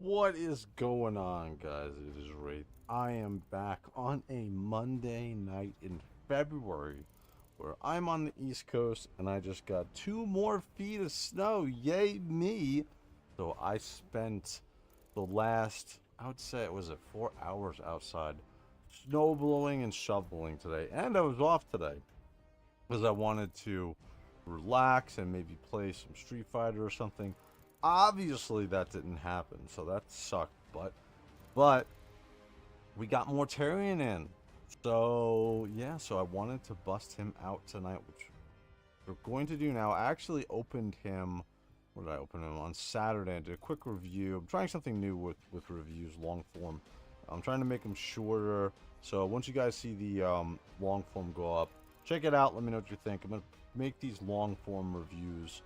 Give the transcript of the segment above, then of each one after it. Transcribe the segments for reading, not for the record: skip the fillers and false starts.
What is going on, guys? It is Wraith. I am back on a Monday night in February where I'm on the East Coast and I just got 2 more feet of snow. Yay me! So I spent the last, I would say it was 4 hours outside snow blowing and shoveling today. And I was off today because I wanted to relax and maybe play some Street Fighter or something. Obviously that didn't happen, so that sucked, but we got Mortarion in. So yeah, so I wanted to bust him out tonight, which we're going to do now. I actually opened him, what did I open him on Saturday? I did a quick review. I'm trying something new with reviews, long form. I'm trying to make them shorter, so once you guys see the long form go up, check it out, let me know what you think. I'm going to make these long form reviews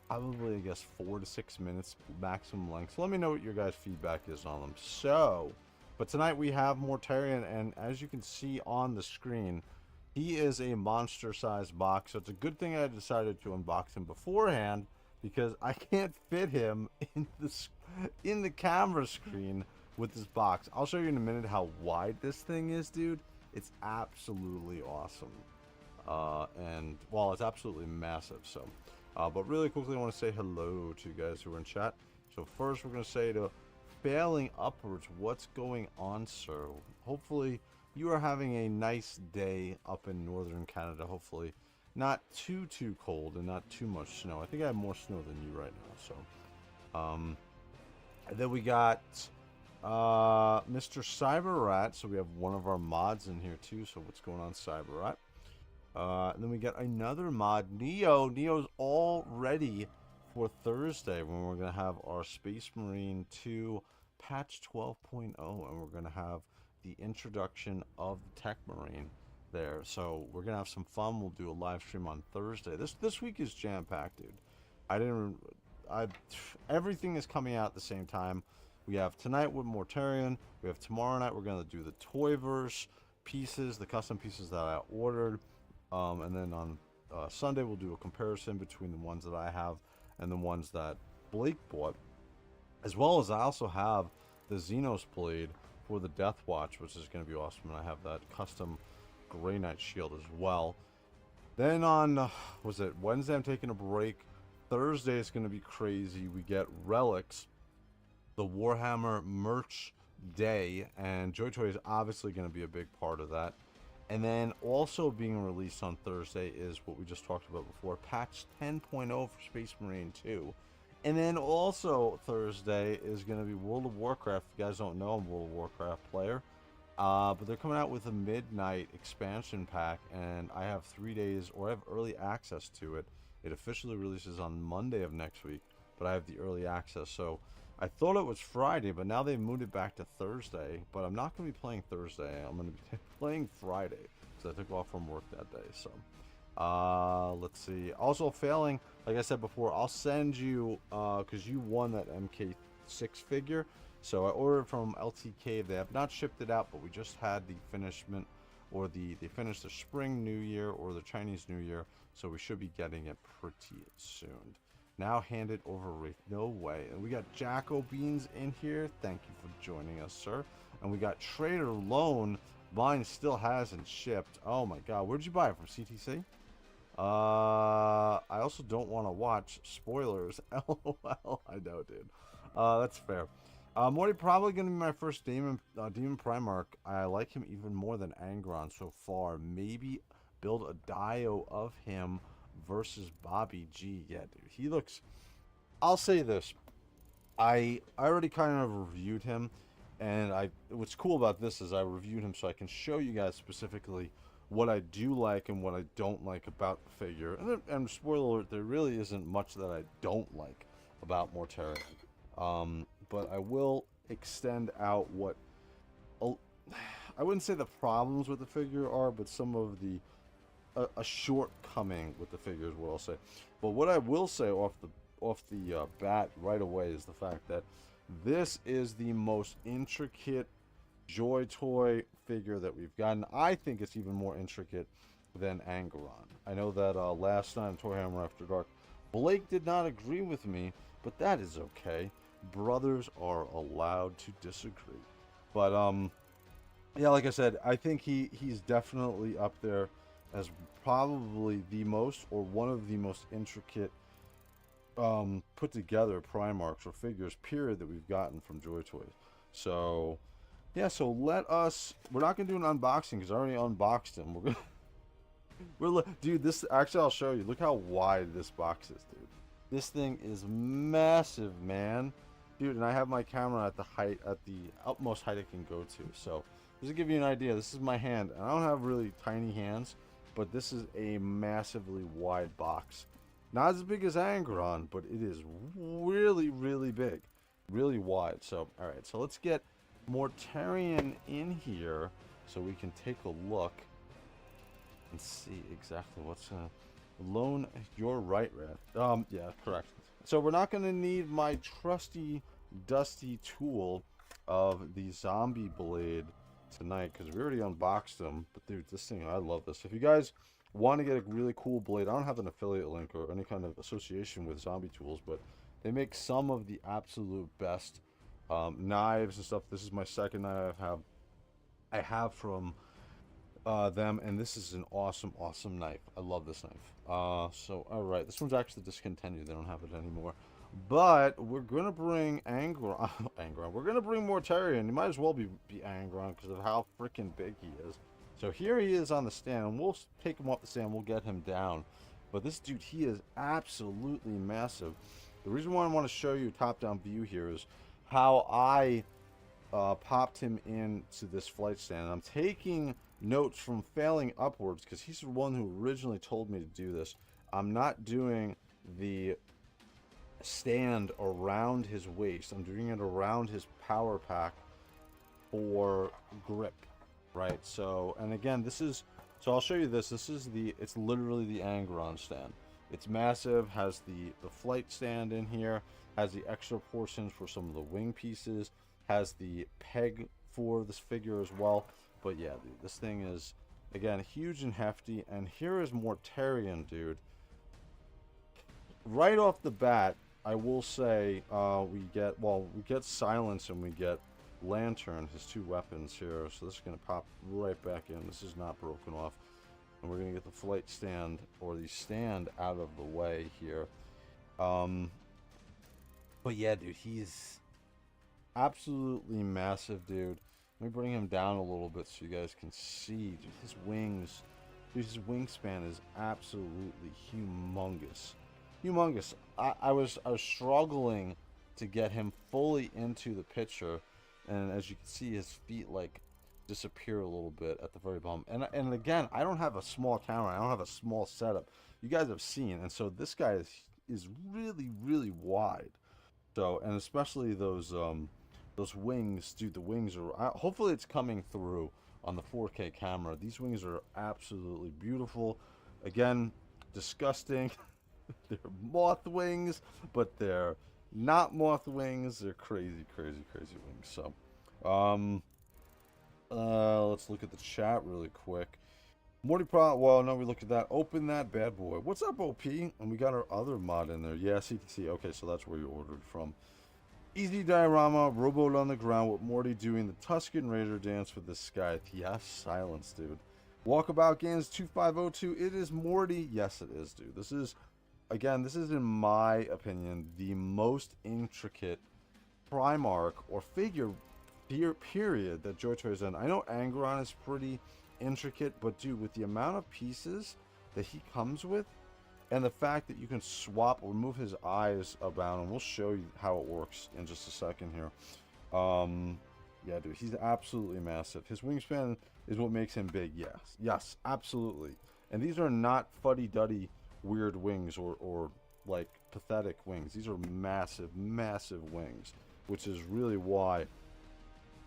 probably, I guess, 4 to 6 minutes maximum length. So let me know what your guys' feedback is on them. So, but tonight we have Mortarion, and as you can see on the screen, he is a monster-sized box. So it's a good thing I decided to unbox him beforehand, because I can't fit him in the camera screen with this box. I'll show you in a minute how wide this thing is, dude. It's absolutely awesome. And, well, it's absolutely massive, so... but really quickly, I want to say hello to you guys who are in chat. So first, we're going to say to Failing Upwards, what's going on, sir? Hopefully, you are having a nice day up in northern Canada. Hopefully, not too cold and not too much snow. I think I have more snow than you right now. So, and then we got Mr. Cyberrat. So we have one of our mods in here too. So what's going on, Cyberrat? And then we got another mod, Neo. Neo's all ready for Thursday when we're going to have our Space Marine 2 patch 12.0, and we're going to have the introduction of the Tech Marine there. So we're going to have some fun. We'll do a live stream on Thursday. This week is jam-packed, dude. Everything is coming out at the same time. We have tonight with Mortarion. We have tomorrow night. We're going to do the Toyverse pieces, the custom pieces that I ordered. And then on Sunday, we'll do a comparison between the ones that I have and the ones that Blake bought. As well as I also have the Xenos Blade for the Death Watch, which is going to be awesome. And I have that custom Grey Knight shield as well. Then on, was it Wednesday, I'm taking a break. Thursday is going to be crazy. We get Relics, the Warhammer merch day. And JOYTOY is obviously going to be a big part of that. And then also being released on Thursday is what we just talked about before, patch 10.0 for Space Marine 2. And then also Thursday is going to be World of Warcraft. If you guys don't know, I'm a World of Warcraft player. But they're coming out with a midnight expansion pack, and I have 3 days, or I have early access to it. It officially releases on Monday of next week, but I have the early access. So I thought it was Friday, but now they've moved it back to Thursday. But I'm not going to be playing Thursday. I'm going to be playing Friday because I took off from work that day. So let's see. Also failing, like I said before, I'll send you, because you won that MK6 figure. So I ordered from LTK. They have not shipped it out, but we just had the finishment, or they finished the Spring New Year or the Chinese New Year. So we should be getting it pretty soon. Now hand it over, Wraith. No way. And we got Jacko Beans in here. Thank you for joining us, sir. And we got Trader Lone. Mine still hasn't shipped. Oh my god. Where'd you buy it from? CTC? I also don't want to watch spoilers. LOL. I know, dude. That's fair. Morty probably going to be my first Daemon Primarch. I like him even more than Angron so far. Maybe build a Dio of him versus Bobby G. Yeah, dude, he looks... I'll say this. I already kind of reviewed him, and what's cool about this is I reviewed him so I can show you guys specifically what I do like and what I don't like about the figure. And spoiler alert, there really isn't much that I don't like about Mortarion. But I will extend out what... I wouldn't say the problems with the figure are, but some of the... A shortcoming with the figure is what I'll say. But what I will say off the bat right away is the fact that this is the most intricate JOYTOY figure that we've gotten. I think it's even more intricate than Angron. I know that last night on Toy Hammer After Dark, Blake did not agree with me, but that is okay. brothers are allowed to disagree. But yeah, like I said, I think he's definitely up there as probably the most, or one of the most intricate put together Primarchs or figures period that we've gotten from JOYTOY. So yeah, so we're not gonna do an unboxing because I already unboxed him. Dude, this, actually I'll show you. Look how wide this box is, dude. This thing is massive, man. Dude, and I have my camera at the utmost height it can go to. So just to give you an idea, this is my hand, and I don't have really tiny hands, but this is a massively wide box. Not as big as Angron, but it is really, really big. Really wide. So, alright, so let's get Mortarion in here so we can take a look and see exactly what's loan your right, Wrath. Yeah, correct. So we're not going to need my trusty, dusty tool of the zombie blade tonight because we already unboxed them. But dude, this thing, I love this. If you guys want to get a really cool blade, I don't have an affiliate link or any kind of association with zombie tools, but they make some of the absolute best knives and stuff. This is my second knife I have from them, and this is an awesome knife. I love this knife. So all right, this one's actually discontinued. They don't have it anymore, but we're gonna bring Angron. We're gonna bring Mortarion. He might as well be Angron because of how freaking big he is. So here he is on the stand, and we'll take him off the stand. We'll get him down. But this dude, he is absolutely massive. The reason why I want to show you top-down view here is how I popped him into this flight stand. And I'm taking notes from Failing Upwards because he's the one who originally told me to do this. I'm not doing the stand around his waist. I'm doing it around his power pack for grip, right? So, and again, so I'll show you this. It's literally the Angron stand. It's massive, has the flight stand in here, has the extra portions for some of the wing pieces, has the peg for this figure as well. But yeah, dude, this thing is, again, huge and hefty. And here is Mortarion, dude. Right off the bat, I will say we get Silence and we get Lantern, his two weapons here. So this is going to pop right back in. This is not broken off. And we're going to get the flight stand, or the stand, out of the way here. But yeah, dude, he's absolutely massive, dude. Let me bring him down a little bit so you guys can see. Dude, his wings, dude, his wingspan is absolutely humongous. Humongous. I was struggling to get him fully into the picture, and as you can see, his feet like disappear a little bit at the very bottom. And again, I don't have a small camera. I don't have a small setup. You guys have seen, and so this guy is really, really wide. So, and especially those wings, dude. The wings are, hopefully it's coming through on the 4K camera. These wings are absolutely beautiful. Again, disgusting. They're moth wings, but they're not moth wings. They're crazy, crazy, crazy wings. So, let's look at the chat really quick. Well, no, we looked at that. Open that bad boy. What's up, OP? And we got our other mod in there. Yeah, CTC. Okay, so that's where you ordered from. Easy diorama, rowboat on the ground with Morty doing the Tusken Raider dance with the Scythe. Yes, Silence, dude. Walkabout Games 2502. It is Morty. Yes, it is, dude. This is, again, this is, in my opinion, the most intricate Primarch or figure period that JOYTOY has done. I know Angron is pretty intricate, but dude, with the amount of pieces that he comes with, and the fact that you can swap or move his eyes about, and we'll show you how it works in just a second here. Yeah, dude, he's absolutely massive. His wingspan is what makes him big. Yes, absolutely. And these are not fuddy-duddy weird wings or like pathetic wings. These are massive, massive wings, which is really why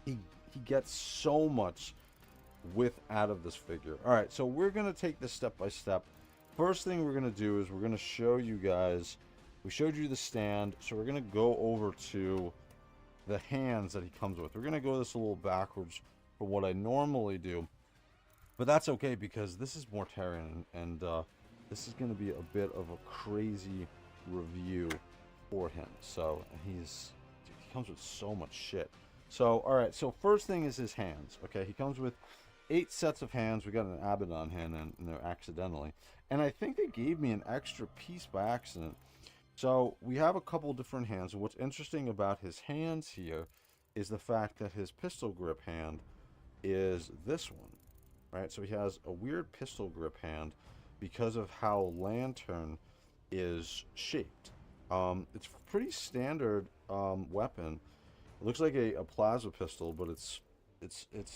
he gets so much width out of this figure. All right, so we're gonna take this step by step. First thing we're gonna do is we're gonna show you guys. We showed you the stand, so we're gonna go over to the hands that he comes with. We're gonna go this a little backwards from what I normally do, but that's okay because this is Mortarion, and this is gonna be a bit of a crazy review for him. So he's comes with so much shit. So, alright, so first thing is his hands. Okay, he comes with 8 sets of hands. We got an Abaddon hand in there accidentally. And I think they gave me an extra piece by accident. So, we have a couple different hands. And what's interesting about his hands here is the fact that his pistol grip hand is this one. Right? So, he has a weird pistol grip hand because of how Lantern is shaped. It's a pretty standard weapon. It looks like a plasma pistol, but it's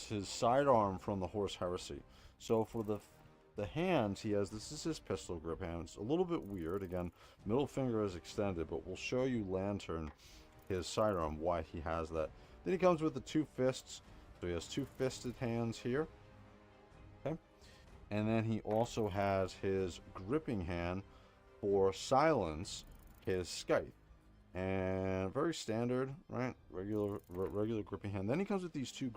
his sidearm from the Horse Heresy. So for the hands, he has, this is his pistol grip hand. It's a little bit weird. Again, middle finger is extended, but we'll show you Lantern, his sidearm, why he has that. Then he comes with the 2 fists. So he has 2 fisted hands here. Okay. And then he also has his gripping hand for silence, his Scythe. And very standard, right? Regular gripping hand. Then he comes with these 2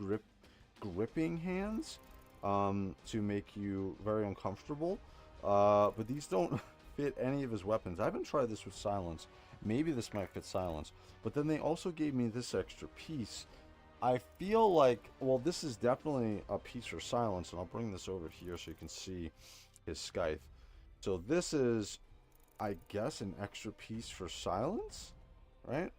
gripping hands to make you very uncomfortable. But these don't fit any of his weapons. I haven't tried this with silence. Maybe this might fit silence. But then they also gave me this extra piece. I feel like, well, this is definitely a piece for silence. And I'll bring this over here so you can see his Scythe. So this is, I guess, an extra piece for silence, right?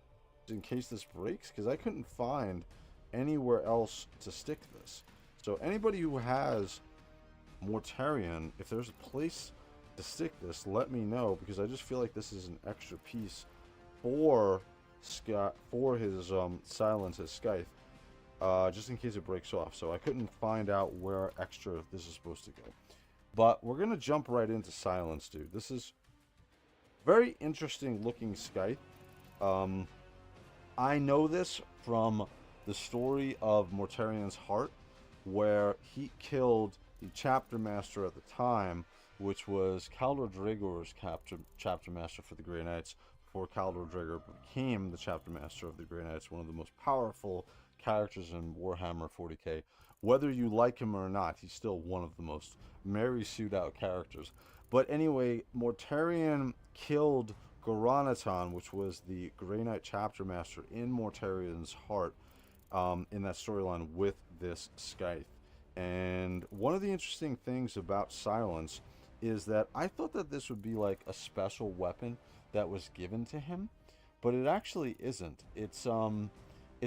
In case this breaks, because I couldn't find anywhere else to stick this. So anybody who has Mortarion, if there's a place to stick this, let me know, because I just feel like this is an extra piece for his silence, his Scythe, just in case it breaks off. So I couldn't find out where extra this is supposed to go. But we're gonna jump right into silence, dude. This is very interesting looking Scythe. I know this from the story of Mortarion's Heart, where he killed the chapter master at the time, which was Kaldor Dragor's chapter master for the Grey Knights, before Kaldor Dragor became the chapter master of the Grey Knights, one of the most powerful characters in Warhammer 40k. Whether you like him or not, he's still one of the most merry suit out characters. But anyway, Mortarion killed Goranaton, which was the Grey Knight chapter master in Mortarion's Heart, in that storyline with this Scythe. And one of the interesting things about silence is that I thought that this would be like a special weapon that was given to him, but it actually isn't. It's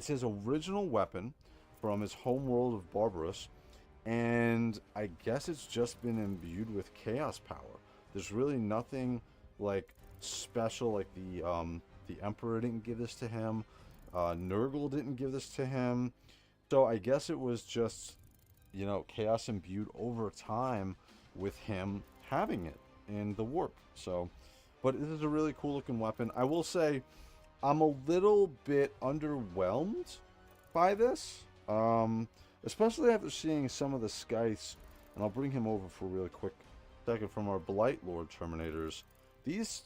his original weapon from his home world of Barbarous, and I guess it's just been imbued with chaos power. There's really nothing like special, like the Emperor didn't give this to him, Nurgle didn't give this to him, so I guess it was just, you know, chaos imbued over time with him having it in the warp. So, but this is a really cool looking weapon. I will say I'm a little bit underwhelmed by this, especially after seeing some of the Scythes, and I'll bring him over for a really quick second, from our Blight Lord Terminators. These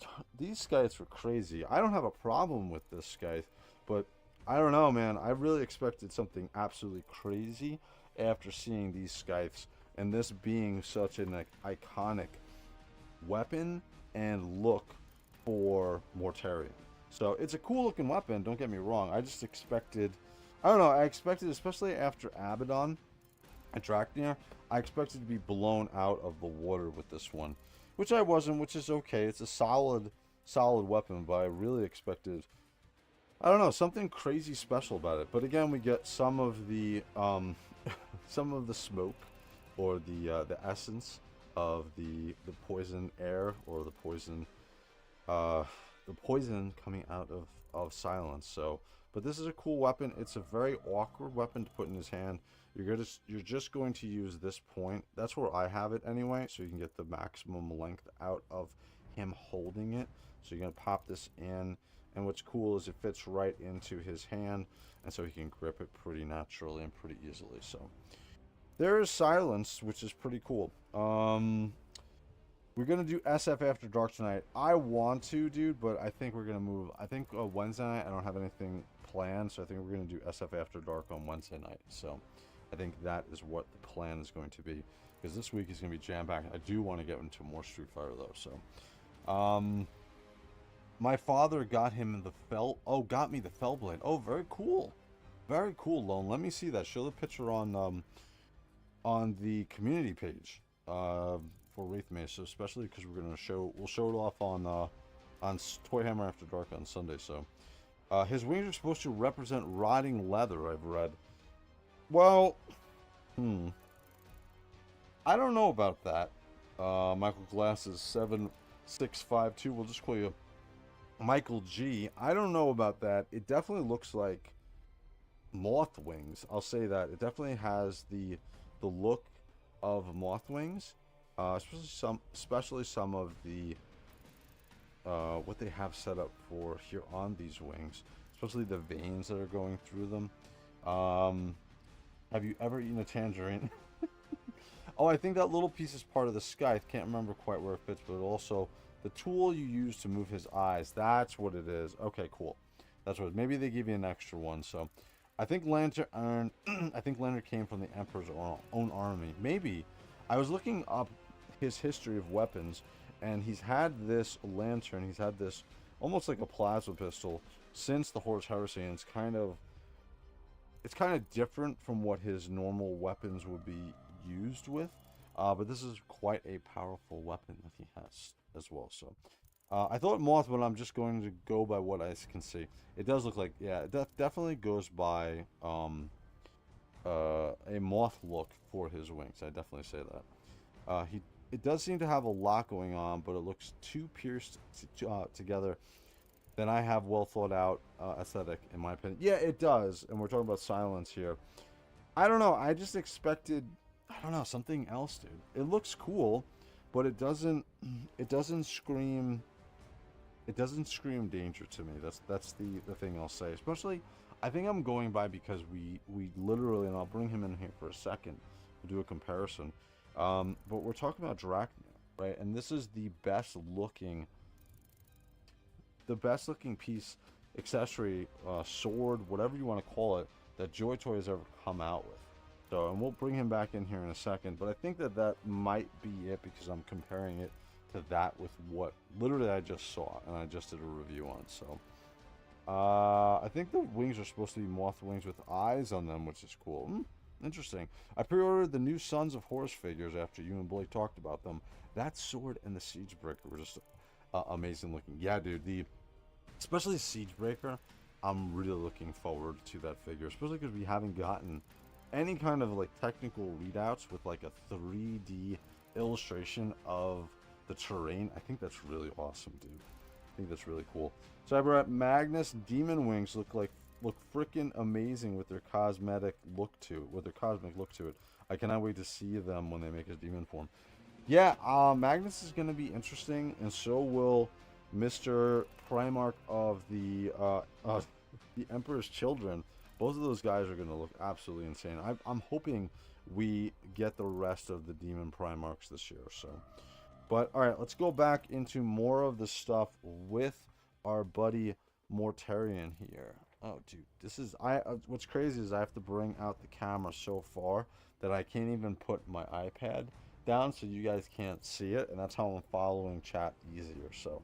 Scythes were crazy. I don't have a problem with this Scythe, but I don't know, man. I really expected something absolutely crazy after seeing these Scythes, and this being such an iconic weapon and look for Mortarion. So it's a cool looking weapon, don't get me wrong. I just expected, I don't know, I expected, especially after Abaddon and Draknir, I expected to be blown out of the water with this one, which I wasn't, which is okay. It's a solid weapon, but I really expected, I don't know, something crazy special about it. But again, we get some of the some of the smoke, or the essence of the poison air, or the poison coming out of silence. So, but this is a cool weapon. It's a very awkward weapon to put in his hand. You're just going to use this point. That's where I have it anyway, so you can get the maximum length out of him holding it. So you're gonna pop this in, and what's cool is it fits right into his hand, and so he can grip it pretty naturally and pretty easily. So there is silence, which is pretty cool. We're gonna do SF After Dark tonight. I want to, dude, but I think we're gonna move. I think Wednesday night I don't have anything planned, so I think we're gonna do SF After Dark on Wednesday night. So I think that is what the plan is going to be, because this week is gonna be jam-packed. I do want to get into more Street Fighter though. So My father got him the fell. Oh, got me the fell blade. Oh, very cool. Very cool, Lone. Let me see that. Show the picture on the community page for WraithMace. So especially because we'll show it off on Toy Hammer After Dark on Sunday. So his wings are supposed to represent rotting leather, I've read. Well, I don't know about that. Michael Glass is 7652. We'll just call you Michael G. I don't know about that. It definitely looks like moth wings. I'll say that. It definitely has the look of moth wings. Especially some of the what they have set up for here on these wings. Especially the veins that are going through them. Have you ever eaten a tangerine? Oh, I think that little piece is part of the Scythe. Can't remember quite where it fits, but also the tool you use to move his eyes. That's what it is. Okay, cool. That's what. Maybe they give you an extra one. So, I think Lantern. I think Lantern came from the Emperor's own army. Maybe. I was looking up his history of weapons, and he's had this Lantern. He's had this almost like a plasma pistol since the Horus Heresy, and it's kind of different from what his normal weapons would be used with, but this is quite a powerful weapon that he has as well. So I thought moth, but I'm just going to go by what I can see. It does look like, yeah, it definitely goes by a moth look for his wings. I definitely say that. It does seem to have a lot going on, but it looks too pierced together. Then I have well thought out aesthetic, in my opinion. Yeah, it does, and we're talking about silence here. I don't know. I just expected, I don't know, something else, dude. It looks cool, but it doesn't scream danger to me. That's the thing I'll say. Especially, I think I'm going by because we literally, and I'll bring him in here for a second. We'll do a comparison. But we're talking about Drachnia, right? And this is the best looking piece, accessory, sword, whatever you want to call it, that JOYTOY has ever come out with. So, and we'll bring him back in here in a second, but I think that might be it because I'm comparing it to that with what literally I just saw and I just did a review on. So, I think the wings are supposed to be moth wings with eyes on them, which is cool. Interesting. I pre-ordered the new Sons of Horus figures after you and Blake talked about them. That sword and the Siegebreaker were just amazing looking. Yeah, dude, especially Siegebreaker, I'm really looking forward to that figure, especially because we haven't gotten any kind of like technical readouts with like a 3D illustration of the terrain. I think that's really awesome, dude. I think that's really cool. So I brought Magnus Demon Wings look freaking amazing with their cosmetic look to it. I cannot wait to see them when they make his demon form. Yeah, Magnus is going to be interesting, and so will Mr. Primarch of the Emperor's Children. Both of those guys are going to look absolutely insane. I'm hoping we get the rest of the Demon Primarchs this year. So, but all right, let's go back into more of the stuff with our buddy Mortarion here. Oh, dude, this is what's crazy is I have to bring out the camera so far that I can't even put my iPad down, so you guys can't see it, and that's how I'm following chat easier. So,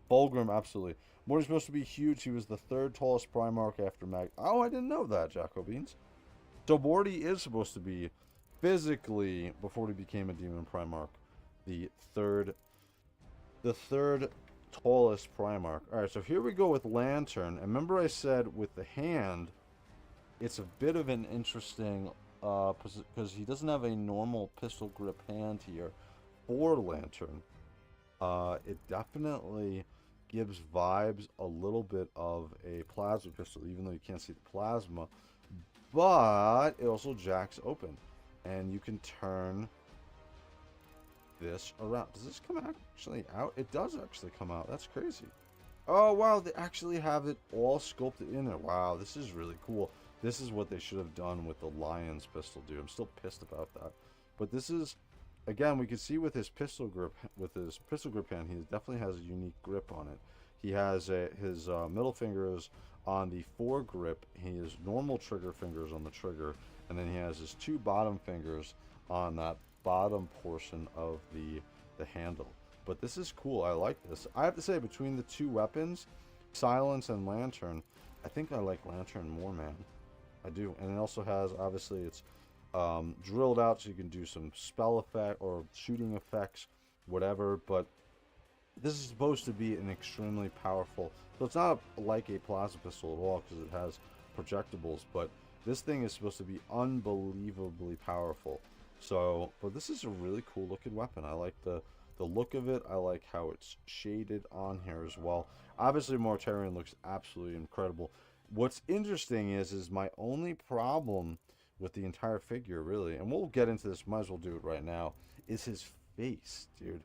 Fulgrim, absolutely. Morty's supposed to be huge. He was the third tallest Primarch after Mag. Oh, I didn't know that, Jacobeans. So Morty is supposed to be physically, before he became a Demon Primarch, the third tallest Primarch. All right, so here we go with Lantern. And remember I said with the hand, it's a bit of an interesting, because he doesn't have a normal pistol grip hand here for Lantern. It definitely gives vibes a little bit of a plasma pistol, even though you can't see the plasma, but it also jacks open, and you can turn this around. Does this come actually out? It does actually come out. That's crazy. Oh wow, they actually have it all sculpted in there. Wow, this is really cool. This is what they should have done with the Lion's pistol, dude. I'm still pissed about that, but this is, again, we can see with his pistol grip hand, he definitely has a unique grip on it. He has his middle fingers on the foregrip. He has normal trigger fingers on the trigger, and then he has his two bottom fingers on that bottom portion of the handle. But this is cool. I like this. I have to say, between the two weapons, Silence and Lantern, I think I like Lantern more, man. I do. And it also has, obviously, it's drilled out so you can do some spell effect or shooting effects, whatever. But this is supposed to be an extremely powerful, so it's not like a plasma pistol at all because it has projectiles, but this thing is supposed to be unbelievably powerful. So, but this is a really cool looking weapon. I like the look of it. I like how it's shaded on here as well. Obviously, Mortarion looks absolutely incredible. What's interesting is my only problem with the entire figure, really, and we'll get into this, might as well do it right now, is his face, dude.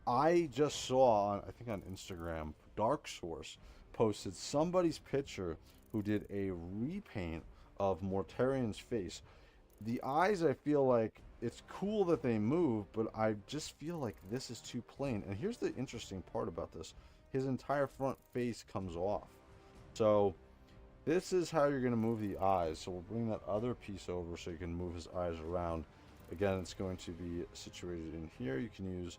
I just saw, I think on Instagram, Dark Source posted somebody's picture who did a repaint of Mortarion's face. The eyes, I feel like, it's cool that they move, but I just feel like this is too plain. And here's the interesting part about this. His entire front face comes off. So this is how you're going to move the eyes. So we'll bring that other piece over so you can move his eyes around. Again, it's going to be situated in here. You can use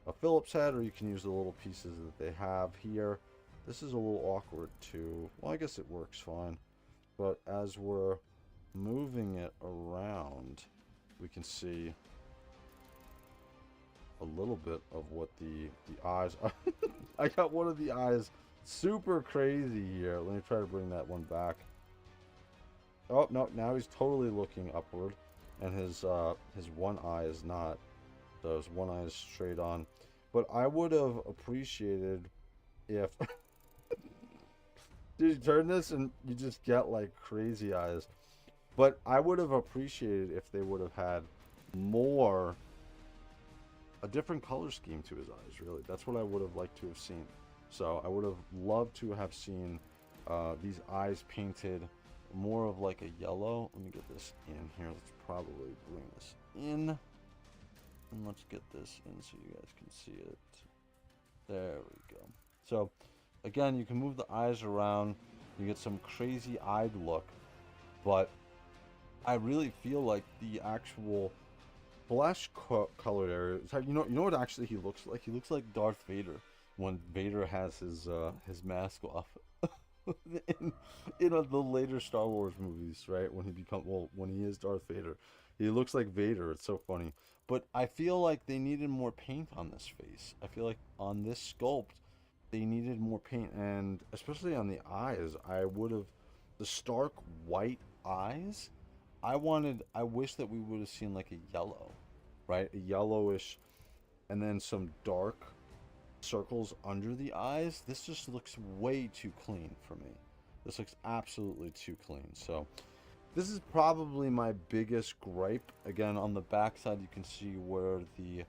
a Phillips head, or you can use the little pieces that they have here. This is a little awkward too. Well, I guess it works fine. But as we're moving it around, we can see a little bit of what the eyes are. I got one of the eyes super crazy here. Let me try to bring that one back. Oh, no, now he's totally looking upward, and his one eye is not. So his one eye is straight on. But I would have appreciated if dude, you turn this and you just get like crazy eyes. But I would have appreciated if they would have had a different color scheme to his eyes, really. That's what I would have liked to have seen. So I would have loved to have seen these eyes painted more of like a yellow. Let me get this in here. Let's probably bring this in. And let's get this in so you guys can see it. There we go. So, again, you can move the eyes around. You get some crazy-eyed look. But I really feel like the actual flesh-colored area... You know what actually he looks like? He looks like Darth Vader when Vader has his mask off. in the later Star Wars movies, right? When he is Darth Vader. He looks like Vader. It's so funny. But I feel like they needed more paint on this face. I feel like on this sculpt, they needed more paint. And especially on the eyes, the stark white eyes, I wish that we would have seen like a yellow, right? A yellowish, and then some dark circles under the eyes. This just looks way too clean for me. This looks absolutely too clean. So this is probably my biggest gripe. Again, on the back side, you can see where the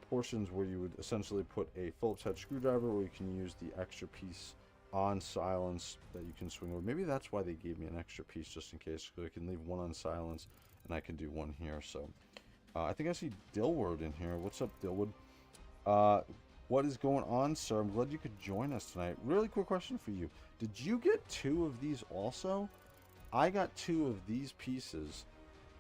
portions where you would essentially put a Phillips head screwdriver, or you can use the extra piece on silence that you can swing over. Maybe that's why they gave me an extra piece, just in case, so I can leave one on silence and I can do one here. So I think I see Dilward in here. What's up, Dilward? What is going on, sir? I'm glad you could join us tonight. Really quick question for you. Did you get 2 of these also? I got 2 of these pieces,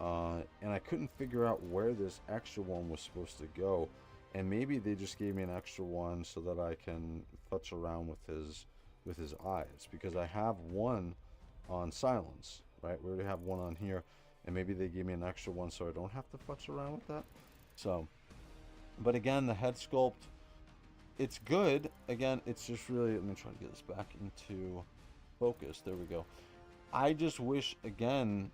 and I couldn't figure out where this extra one was supposed to go. And maybe they just gave me an extra one so that I can futz around with his eyes, because I have one on silence, right? We already have one on here, and maybe they gave me an extra one so I don't have to futz around with that. So, but again, the head sculpt, it's good. Again, it's just really, let me try to get this back into focus. There we go. I just wish, again,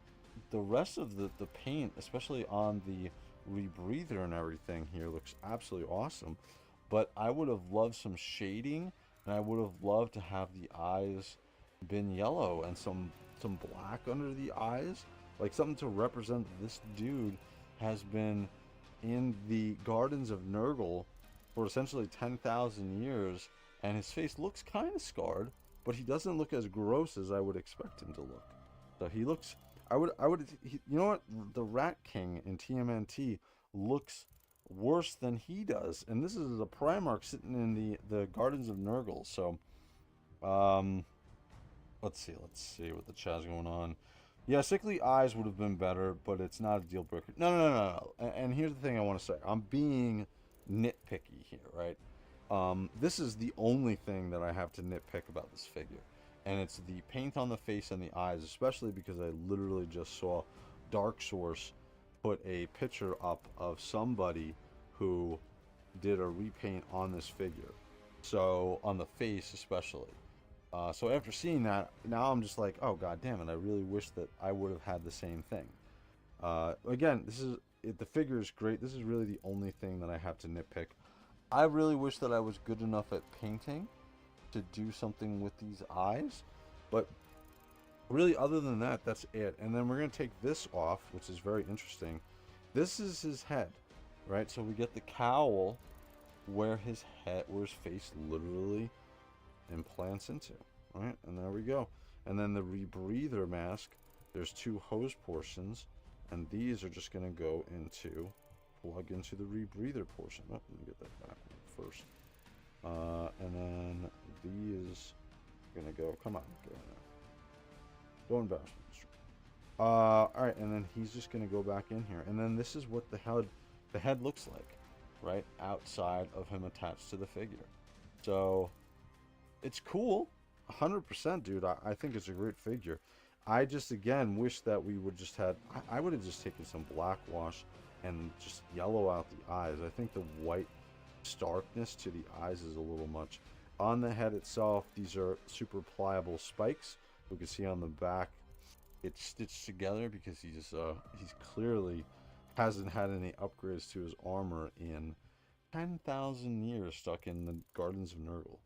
the rest of the paint, especially on the rebreather and everything here, looks absolutely awesome. But I would have loved some shading, and I would have loved to have the eyes been yellow and some black under the eyes, like something to represent this dude has been in the Gardens of Nurgle for essentially 10,000 years, and his face looks kind of scarred, but he doesn't look as gross as I would expect him to look. So he looks, you know what? The Rat King in TMNT looks worse than he does, and this is a Primarch sitting in the Gardens of Nurgle. So, let's see what the chat's going on. Yeah, sickly eyes would have been better, but it's not a deal breaker. No, no, no, no, no. And here's the thing I want to say. I'm being nitpicky here, right? This is the only thing that I have to nitpick about this figure. And it's the paint on the face and the eyes, especially because I literally just saw Dark Source put a picture up of somebody who did a repaint on this figure. So, on the face especially. So after seeing that, now I'm just like, oh god damn it, I really wish that I would have had the same thing. Again, the figure is great. This is really the only thing that I have to nitpick. I really wish that I was good enough at painting to do something with these eyes, but really other than that, that's it. And then we're going to take this off, which is very interesting. This is his head, right? So we get the cowl where his face literally implants into, right? And there we go. And then the rebreather mask, there's two hose portions, and these are just going to go into, plug into the rebreather portion. Oh, let me get that back first. And then these are going to go, come on, go in there. Don't embarrass me. Alright, and then he's just going to go back in here. And then this is what the head looks like, right? Outside of him attached to the figure. So, it's cool. 100%, dude. I think it's a great figure. I just, again, wish that we would just had... I would have just taken some black wash and just yellow out the eyes. I think the white starkness to the eyes is a little much. On the head itself, these are super pliable spikes. We can see on the back, it's stitched together because he's clearly hasn't had any upgrades to his armor in 10,000 years, stuck in the Gardens of Nurgle.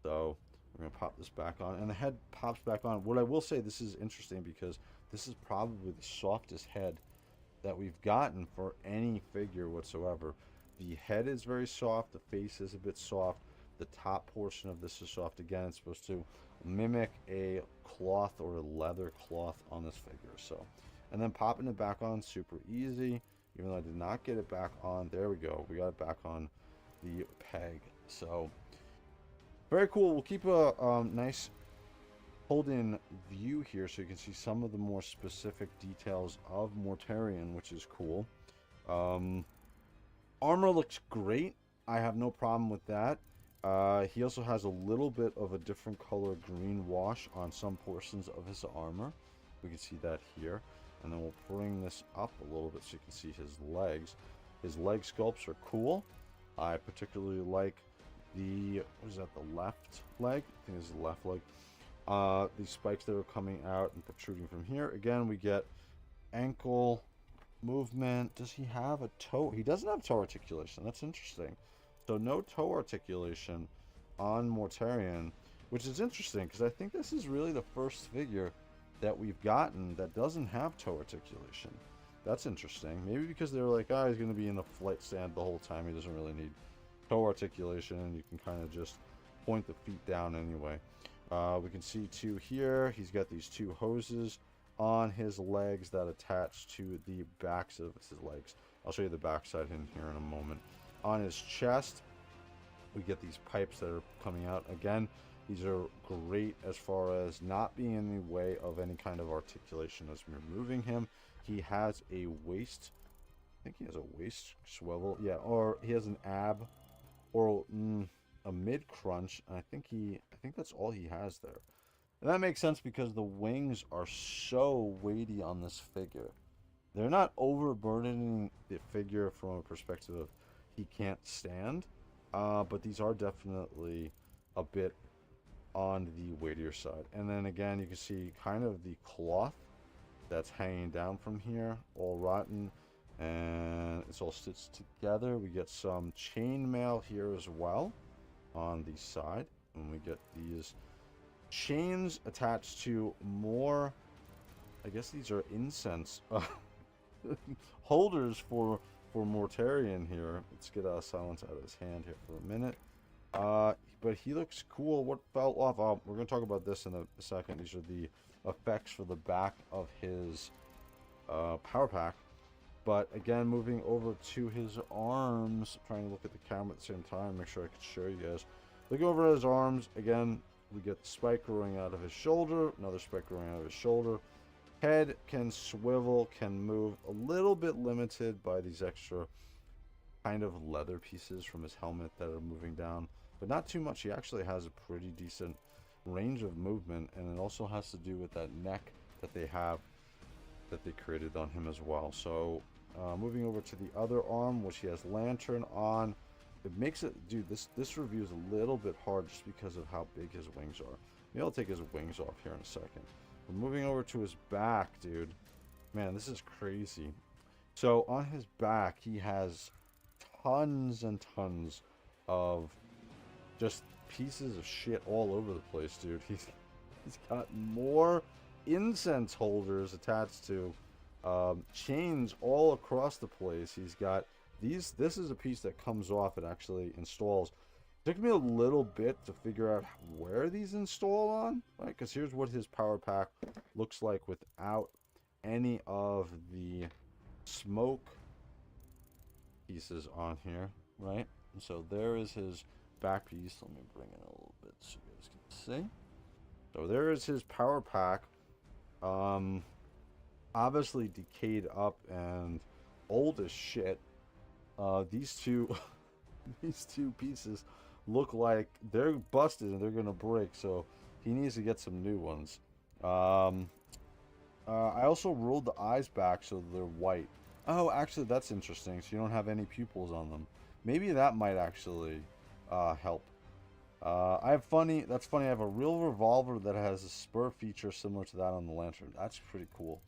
So we're going to pop this back on, and the head pops back on. What I will say, this is interesting because this is probably the softest head that we've gotten for any figure whatsoever. The head is very soft, the face is a bit soft, the top portion of this is soft. Again, it's supposed to mimic a cloth or a leather cloth on this figure. So, and then popping it back on, super easy. Even though I did not get it back on, there we go, we got it back on the peg. So very cool. We'll keep a nice hold-in view here so you can see some of the more specific details of Mortarion, which is cool. Armor looks great. I have no problem with that. He also has a little bit of a different color green wash on some portions of his armor. We can see that here. And then we'll bring this up a little bit so you can see his legs. His leg sculpts are cool. I particularly like the, what is that, the left leg? I think this is the left leg. These spikes that are coming out and protruding from here. Again, we get ankle movement. Does he have a toe? He doesn't have toe articulation. That's interesting. So no toe articulation on Mortarion, which is interesting because I think this is really the first figure that we've gotten that doesn't have toe articulation. That's interesting. Maybe because they were like, oh, he's going to be in the flight stand the whole time. He doesn't really need toe articulation, and you can kind of just point the feet down anyway. We can see too here, he's got these two hoses on his legs that attach to the backs of his legs. I'll show you the backside in here in a moment. On his chest, we get these pipes that are coming out. Again, these are great as far as not being in the way of any kind of articulation as we're moving him. He has a waist, I think he has a waist swivel, yeah, or he has an ab, or a mid crunch. And I think that's all he has there. And that makes sense because the wings are so weighty on this figure. They're not overburdening the figure from a perspective of he can't stand, but these are definitely a bit on the weightier side. And then again, you can see kind of the cloth that's hanging down from here, all rotten, and it's all stitched together. We get some chainmail here as well on the side, and we get these chains attached to more, I guess these are incense holders for Mortarion here. Let's get silence out of his hand here for a minute. But he looks cool. What fell off? We're going to talk about this in a second. These are the effects for the back of his power pack. But again, moving over to his arms, trying to look at the camera at the same time, make sure I can show you guys. Looking over at his arms, again, we get the spike growing out of his shoulder, another spike growing out of his shoulder. Head can swivel, can move, a little bit limited by these extra kind of leather pieces from his helmet that are moving down, but not too much. He actually has a pretty decent range of movement, and it also has to do with that neck that they have, that they created on him as well. So moving over to the other arm, which he has lantern on, it makes it, dude, this review is a little bit hard just because of how big his wings are. Maybe I'll take his wings off here in a second. But moving over to his back, dude, man, this is crazy. So on his back, he has tons and tons of just pieces of shit all over the place, dude. He's got more incense holders attached to chains all across the place. He's got these. This is a piece that comes off. It actually installs. It took me a little bit to figure out where these install on, right? Because here's what his power pack looks like without any of the smoke pieces on here, right? And so there is his back piece. Let me bring it a little bit so you guys can see. So there is his power pack. Obviously decayed up and old as shit. These two these two pieces look like they're busted and they're gonna break, so he needs to get some new ones. I also rolled the eyes back so they're white. Oh, actually that's interesting, so you don't have any pupils on them. Maybe that might actually help. That's funny, I have a real revolver that has a spur feature similar to that on the lantern. That's pretty cool.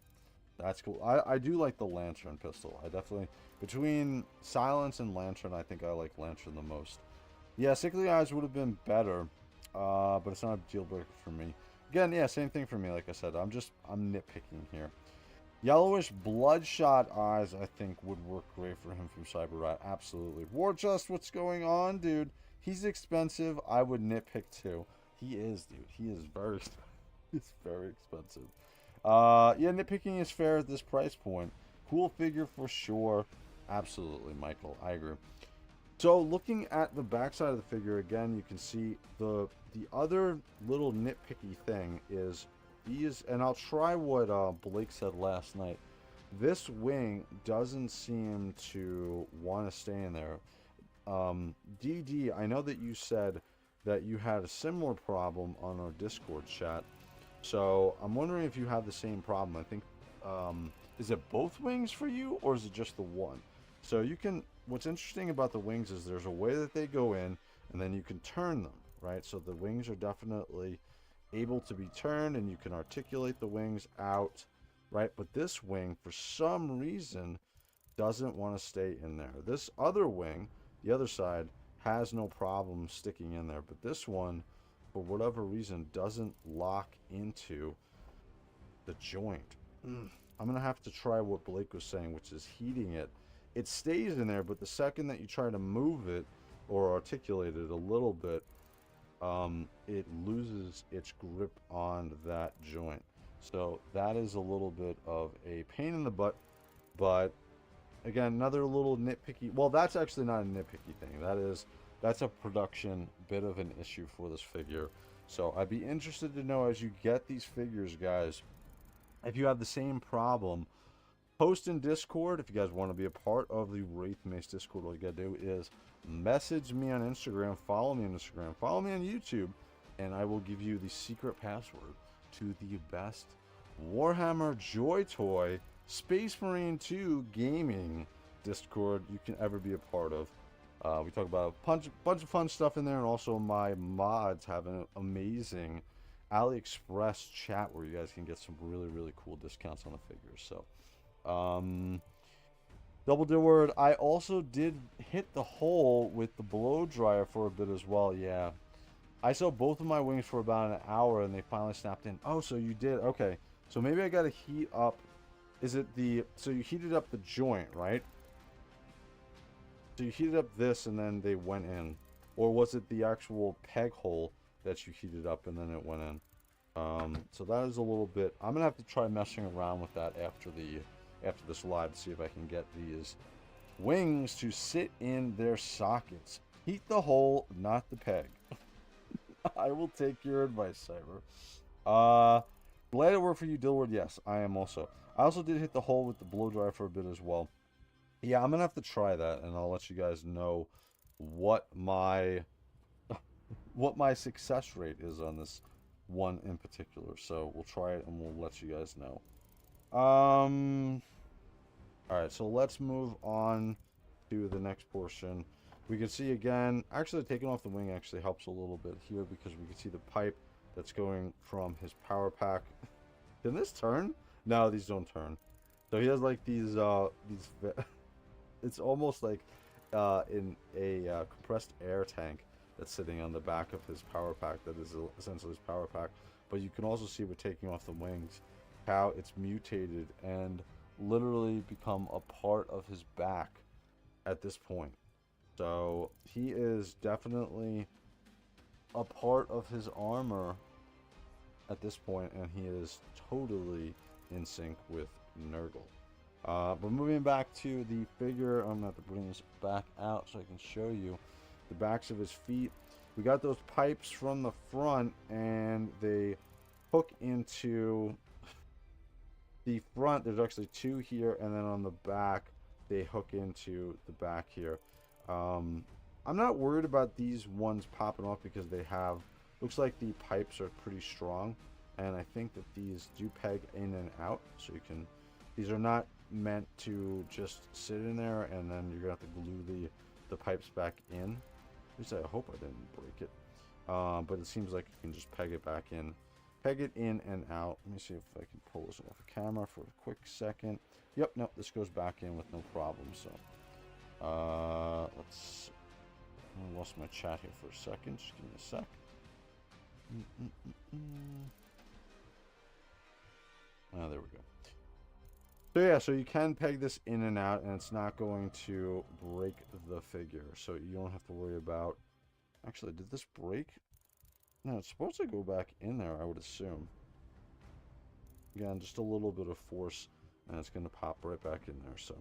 That's cool. I do like the lantern pistol. I definitely, between silence and lantern, I think I like lantern the most. Yeah, sickly eyes would have been better, but it's not a deal breaker for me. Again, yeah, same thing for me. Like I said, I'm nitpicking here. Yellowish bloodshot eyes, I think, would work great for him from Cyber Rat. Absolutely. Warjust, what's going on, dude? He's expensive. I would nitpick too. He is, dude. He is very, he's very expensive. Yeah, nitpicking is fair at this price point. Cool figure for sure. Absolutely, Michael. I agree. So, looking at the backside of the figure again, you can see the other little nitpicky thing is these, and I'll try what Blake said last night. This wing doesn't seem to want to stay in there. DD, I know that you said that you had a similar problem on our Discord chat. So I'm wondering if you have the same problem. I think, is it both wings for you, or is it just the one? So you can, what's interesting about the wings is there's a way that they go in, and then you can turn them, right? So the wings are definitely able to be turned, and you can articulate the wings out, right? But this wing, for some reason, doesn't want to stay in there. This other wing, the other side, has no problem sticking in there, but this one, for whatever reason, doesn't lock into the joint. I'm gonna have to try what Blake was saying, which is heating it. It stays in there, but the second that you try to move it or articulate it a little bit, it loses its grip on that joint. So that is a little bit of a pain in the butt, but again, another little nitpicky, well, that's actually not a nitpicky thing. That's a production bit of an issue for this figure. So I'd be interested to know, as you get these figures, guys, if you have the same problem. Post in Discord if you guys want to be a part of the WraithMace Discord. All you gotta do is message me on Instagram, follow me on Instagram, follow me on YouTube, and I will give you the secret password to the best Warhammer JOYTOY Space Marine 2 gaming Discord you can ever be a part of. We talk about a bunch of fun stuff in there, and also my mods have an amazing AliExpress chat where you guys can get some really, really cool discounts on the figures. So, double D word. I also did hit the hole with the blow dryer for a bit as well. Yeah, I saw both of my wings for about an hour, and they finally snapped in. Oh, so you did? Okay, so maybe I gotta heat up. Is it the, so you heated up the joint, right? So you heated up this and then they went in, or was it the actual peg hole that you heated up and then it went in? So that is a little bit. I'm gonna have to try messing around with that after this live to see if I can get these wings to sit in their sockets. Heat the hole, not the peg. I will take your advice, Cyber. Glad it worked for you, Dilward. Yes, I am also. I also did hit the hole with the blow dryer for a bit as well. Yeah, I'm gonna have to try that, and I'll let you guys know what my success rate is on this one in particular. So we'll try it, and we'll let you guys know. All right, so let's move on to the next portion. We can see again, actually taking off the wing actually helps a little bit here because we can see the pipe that's going from his power pack. Can this turn? No, these don't turn. So he has like these it's almost like in a compressed air tank that's sitting on the back of his power pack. That is essentially his power pack. But you can also see with taking off the wings how it's mutated and literally become a part of his back at this point. So he is definitely a part of his armor at this point, and he is totally in sync with Nurgle. But moving back to the figure, I'm going to have to bring this back out so I can show you the backs of his feet. We got those pipes from the front, and they hook into the front. There's actually two here, and then on the back, they hook into the back here. I'm not worried about these ones popping off because they have, looks like the pipes are pretty strong, and I think that these do peg in and out, so you can, these are not meant to just sit in there and then you're gonna have to glue the pipes back in. At least I hope I didn't break it, but it seems like you can just peg it back in, peg it in and out. Let me see if I can pull this off the camera for a quick second. Yep, no, this goes back in with no problem. So let's, I lost my chat here for a second, just give me a sec. Oh, there we go. So yeah, so you can peg this in and out, and it's not going to break the figure, so you don't have to worry about... Actually, did this break? No, it's supposed to go back in there, I would assume. Again, just a little bit of force, and it's going to pop right back in there. So,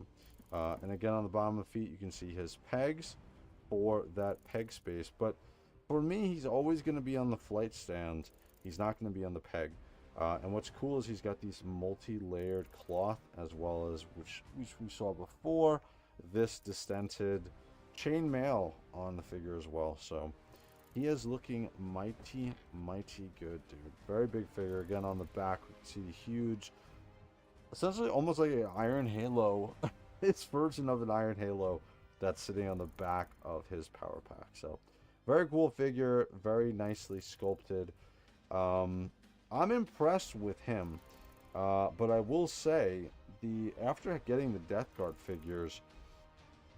and again, on the bottom of the feet, you can see his pegs for that peg space. But for me, he's always going to be on the flight stand. He's not going to be on the peg. And what's cool is he's got these multi-layered cloth, as well as, which we saw before, this distended chain mail on the figure as well. So he is looking mighty, mighty good, dude. Very big figure. Again, on the back, we can see the huge, essentially almost like an iron halo. It's version of an iron halo that's sitting on the back of his power pack. So very cool figure, very nicely sculpted. I'm impressed with him, but I will say, after getting the Death Guard figures,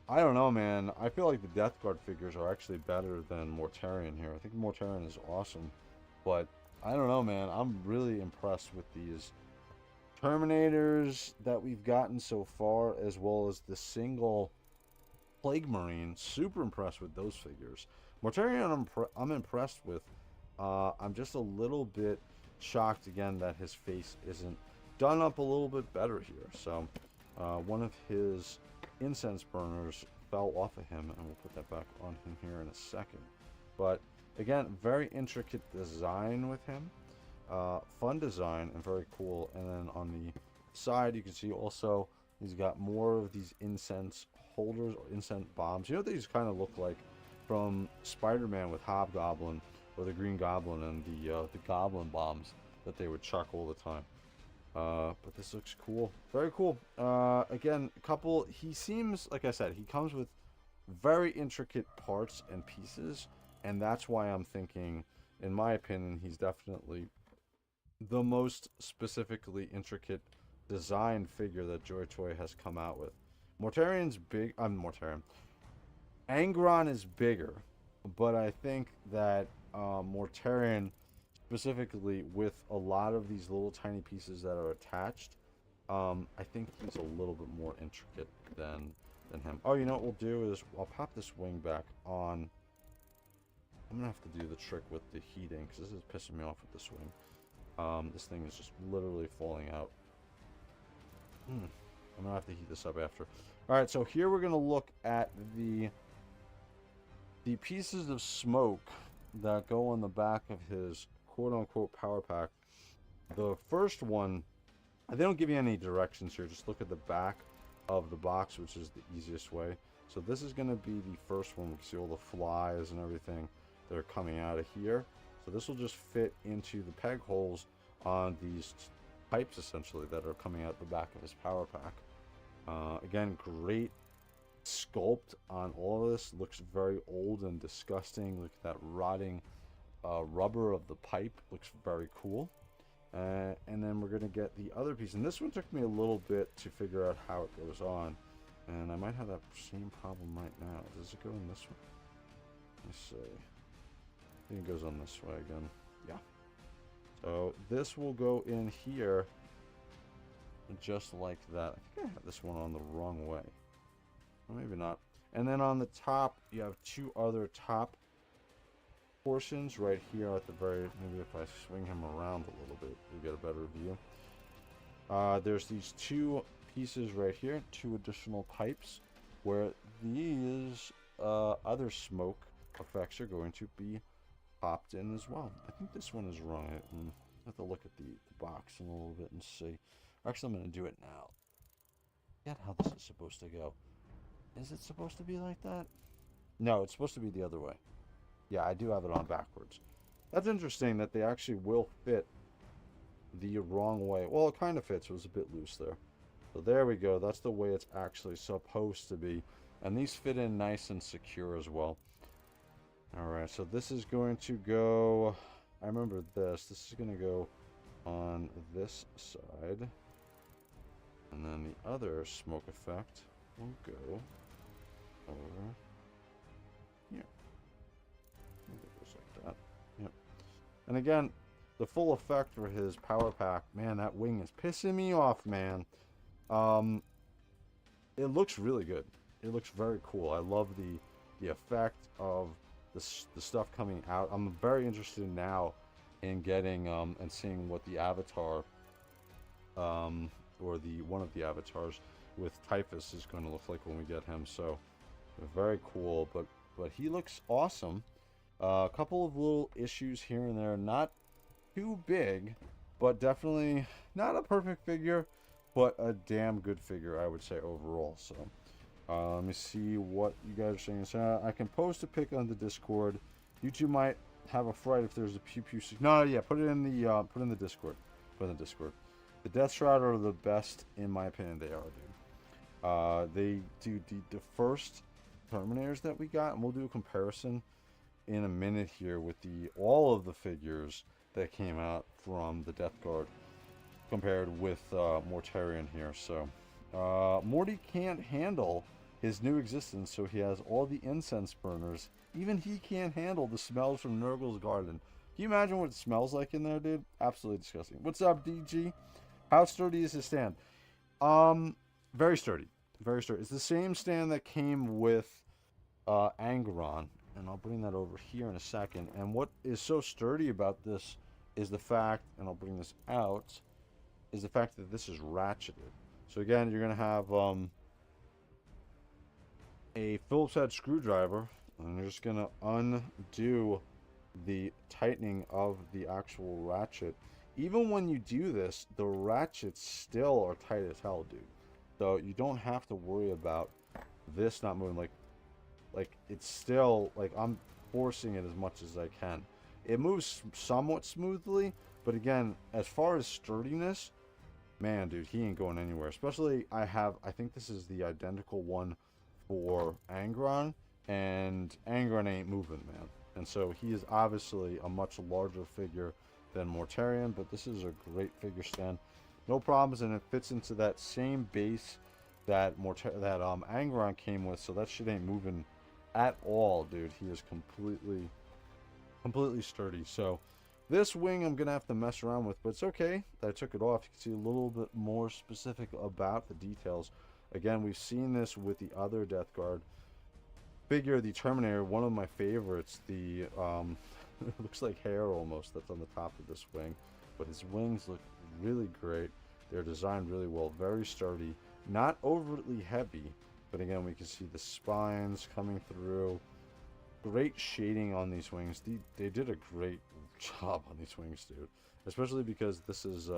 I don't know, man. I feel like the Death Guard figures are actually better than Mortarion here. I think Mortarion is awesome, but I don't know, man. I'm really impressed with these Terminators that we've gotten so far, as well as the single Plague Marine. Super impressed with those figures. Mortarion, I'm impressed with. I'm just a little bit shocked again that his face isn't done up a little bit better here. So one of his incense burners fell off of him, and we'll put that back on him here in a second. But again, very intricate design with him, fun design and very cool. And then on the side you can see also he's got more of these incense holders or incense bombs. You know what these kind of look like from Spider-Man with Hobgoblin, or the Green Goblin, and the Goblin bombs that they would chuck all the time. But this looks cool. Very cool. Again, he seems, like I said, he comes with very intricate parts and pieces, and that's why I'm thinking, in my opinion, he's definitely the most specifically intricate design figure that JOYTOY has come out with. Mortarion's big. Mortarion. Angron is bigger, but I think that Mortarion, specifically with a lot of these little tiny pieces that are attached, I think he's a little bit more intricate than him. Oh, you know what we'll do is I'll pop this wing back on. I'm gonna have to do the trick with the heating because this is pissing me off with this wing. This thing is just literally falling out. I'm gonna have to heat this up after. All right, so here we're gonna look at the pieces of smoke that go on the back of his quote-unquote power pack. The first one, they don't give you any directions here. Just look at the back of the box, which is the easiest way. So this is going to be the first one. We can see all the flies and everything that are coming out of here. So this will just fit into the peg holes on these pipes, essentially, that are coming out the back of his power pack. Again, great sculpt on all of this. Looks very old and disgusting. Look at that rotting rubber of the pipe. Looks very cool. And then we're going to get the other piece. And this one took me a little bit to figure out how it goes on. And I might have that same problem right now. Does it go in this way? Let me see. I think it goes on this way again. Yeah. So this will go in here just like that. I think I have this one on the wrong way. Or maybe not. And then on the top, you have two other top portions right here at the very, maybe if I swing him around a little bit, you'll get a better view. There's these two pieces right here, two additional pipes, where these other smoke effects are going to be popped in as well. I think this one is wrong. I have to look at the box in a little bit and see. Actually, I'm going to do it now. Get how this is supposed to go. Is it supposed to be like that? No, it's supposed to be the other way. Yeah, I do have it on backwards. That's interesting that they actually will fit the wrong way. Well, it kind of fits. It was a bit loose there. So there we go. That's the way it's actually supposed to be. And these fit in nice and secure as well. Alright, so this is going to go... I remember this. This is going to go on this side. And then the other smoke effect will go over here. I think it goes like that. Yep. And again, the full effect for his power pack, man, that wing is pissing me off, man. It looks really good. It looks very cool. I love the effect of the stuff coming out. I'm very interested now in getting and seeing what the avatar or the one of the avatars with Typhus is going to look like when we get him. So very cool, but he looks awesome. A couple of little issues here and there, not too big, but definitely not a perfect figure, but a damn good figure, I would say, overall. So let me see what you guys are saying. So I can post a pic on the Discord. YouTube might have a fright if there's a pew pew. No, yeah, put it in the Discord. Put it in the Discord. The Death Shroud are the best, in my opinion. They are, dude. They do the first Terminators that we got, and we'll do a comparison in a minute here with all of the figures that came out from the Death Guard compared with Mortarion here. So Morty can't handle his new existence, so he has all the incense burners. Even he can't handle the smells from Nurgle's garden. Can you imagine what it smells like in there, dude? Absolutely disgusting. What's up, DG? How sturdy is his stand? Very sturdy. Very sturdy. It's the same stand that came with Angeron, and I'll bring that over here in a second. And what is so sturdy about this is the fact, and I'll bring this out, is the fact that this is ratcheted. So again, you're going to have a Phillips head screwdriver, and you're just going to undo the tightening of the actual ratchet. Even when you do this, the ratchets still are tight as hell, dude. So you don't have to worry about this not moving. Like it's still, like, I'm forcing it as much as I can. It moves somewhat smoothly, but again, as far as sturdiness, man, dude, he ain't going anywhere. Especially, I think this is the identical one for Angron, and Angron ain't moving, man. And so he is obviously a much larger figure than Mortarion, but this is a great figure stand. No problems, and it fits into that same base that Angron came with, so that shit ain't moving at all, dude. He is completely sturdy. So this wing I'm gonna have to mess around with, but it's okay that I took it off. You can see a little bit more specific about the details. Again, we've seen this with the other Death Guard figure, the Terminator, one of my favorites. The it looks like hair almost that's on the top of this wing, but his wings look really great. They're designed really well, very sturdy, not overly heavy, but again, we can see the spines coming through. great shading on these wings. They did a great job on these wings, dude. Especially because this is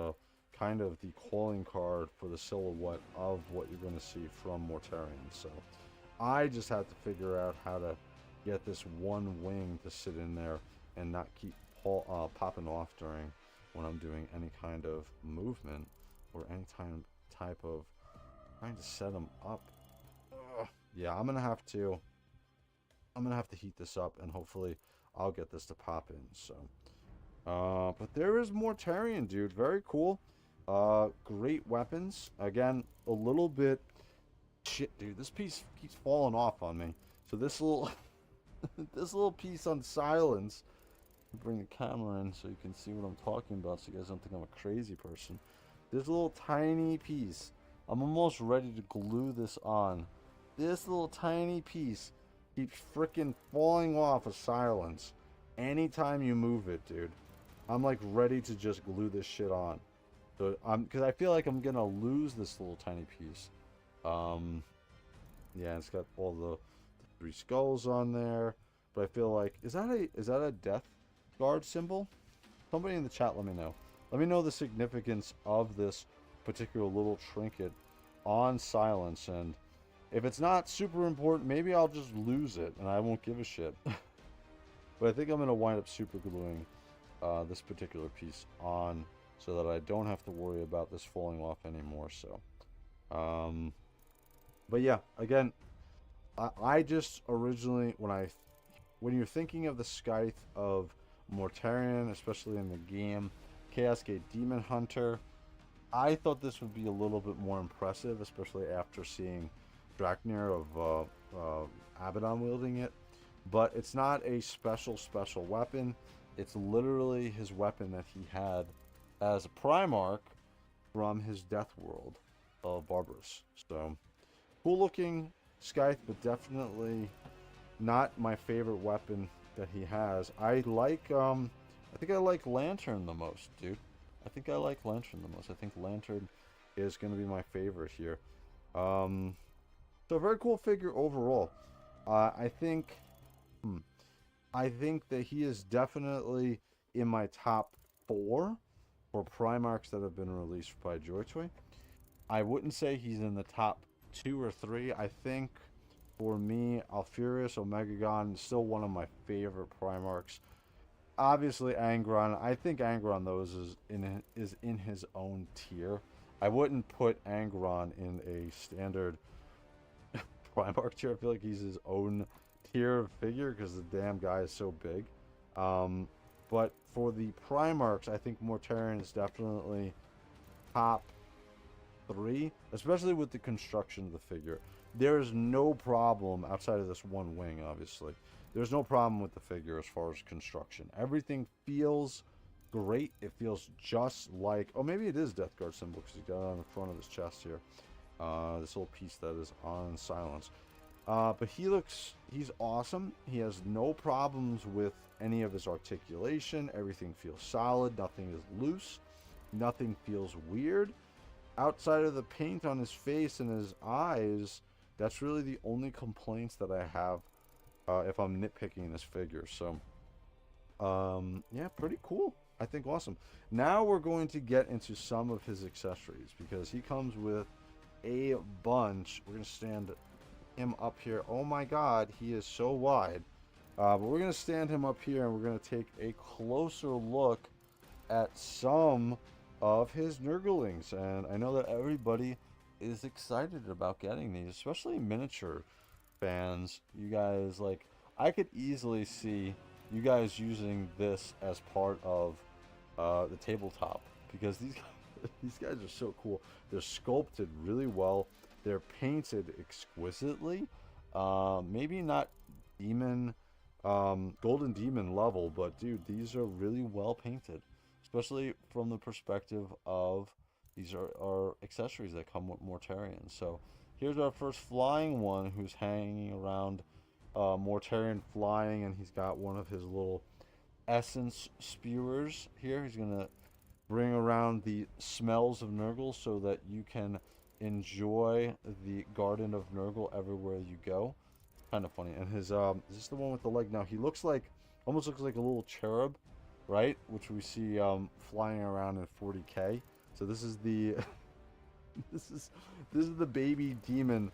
kind of the calling card for the silhouette of what you're going to see from Mortarion. So I just have to figure out how to get this one wing to sit in there and not keep popping off during when I'm doing any kind of movement or any type of trying to set them up. Yeah, I'm gonna have to heat this up, and hopefully I'll get this to pop in. So but there is Mortarion, dude. Very cool. Great weapons. Again, a little bit shit, dude. This piece keeps falling off on me. So this little this little piece on silence, bring the camera in so you can see what I'm talking about, so you guys don't think I'm a crazy person. This little tiny piece, I'm almost ready to glue this on. This little tiny piece keeps freaking falling off of silence anytime you move it, dude. I'm like ready to just glue this shit on. So because I feel like I'm gonna lose this little tiny piece. Yeah, it's got all the 3 skulls on there, but I feel like is that a Death Guard symbol? Somebody in the chat, let me know. Let me know the significance of this particular little trinket on silence, and if it's not super important, maybe I'll just lose it and I won't give a shit. But I think I'm gonna wind up super gluing this particular piece on so that I don't have to worry about this falling off anymore. So but yeah, again, I just originally, when you're thinking of the Scythe of Mortarion, especially in the game, Chaos Gate Demon Hunter, I thought this would be a little bit more impressive, especially after seeing Draknir of Abaddon wielding it. But it's not a special weapon. It's literally his weapon that he had as a Primarch from his death world of Barbarous. So, cool looking Scythe, but definitely not my favorite weapon that he has. I think I like Lantern the most, dude. I think I like Lantern the most. I think Lantern is going to be my favorite here. So very cool figure overall. I think that he is definitely in my top 4 for Primarchs that have been released by JOYTOY. I wouldn't say he's in the top 2 or 3. I think for me, Alfurius Omegagon is still one of my favorite Primarchs. Obviously, Angron. I think Angron, though, is in his own tier. I wouldn't put Angron in a standard Primarch tier. I feel like he's his own tier of figure because the damn guy is so big. But for the Primarchs, I think Mortarion is definitely top 3, especially with the construction of the figure. There's no problem outside of this one wing, obviously. There's no problem with the figure as far as construction. Everything feels great. It feels just like... Oh, maybe it is Death Guard symbol because he's got it on the front of his chest here. This little piece that is on silence. But he's awesome. He has no problems with any of his articulation. Everything feels solid. Nothing is loose. Nothing feels weird. Outside of the paint on his face and his eyes, that's really the only complaints that I have if I'm nitpicking this figure. So, yeah, pretty cool. I think awesome. Now we're going to get into some of his accessories because he comes with a bunch. We're going to stand him up here. Oh my god, he is so wide. But we're going to stand him up here and we're going to take a closer look at some of his Nurglings. And I know that everybody is excited about getting these, especially miniature fans. You guys, like, I could easily see you guys using this as part of the tabletop because these guys are so cool. They're sculpted really well. They're painted exquisitely. Maybe not demon, golden demon level, but dude, these are really well painted, especially from the perspective of these are accessories that come with Mortarion. So here's our first flying one who's hanging around Mortarion flying, and he's got one of his little essence spewers here. He's gonna bring around the smells of Nurgle so that you can enjoy the Garden of Nurgle everywhere you go. Kind of funny. And his is this the one with the leg? Now he looks like, almost looks like a little cherub, right? Which we see flying around in 40K. So this is the this is the baby demon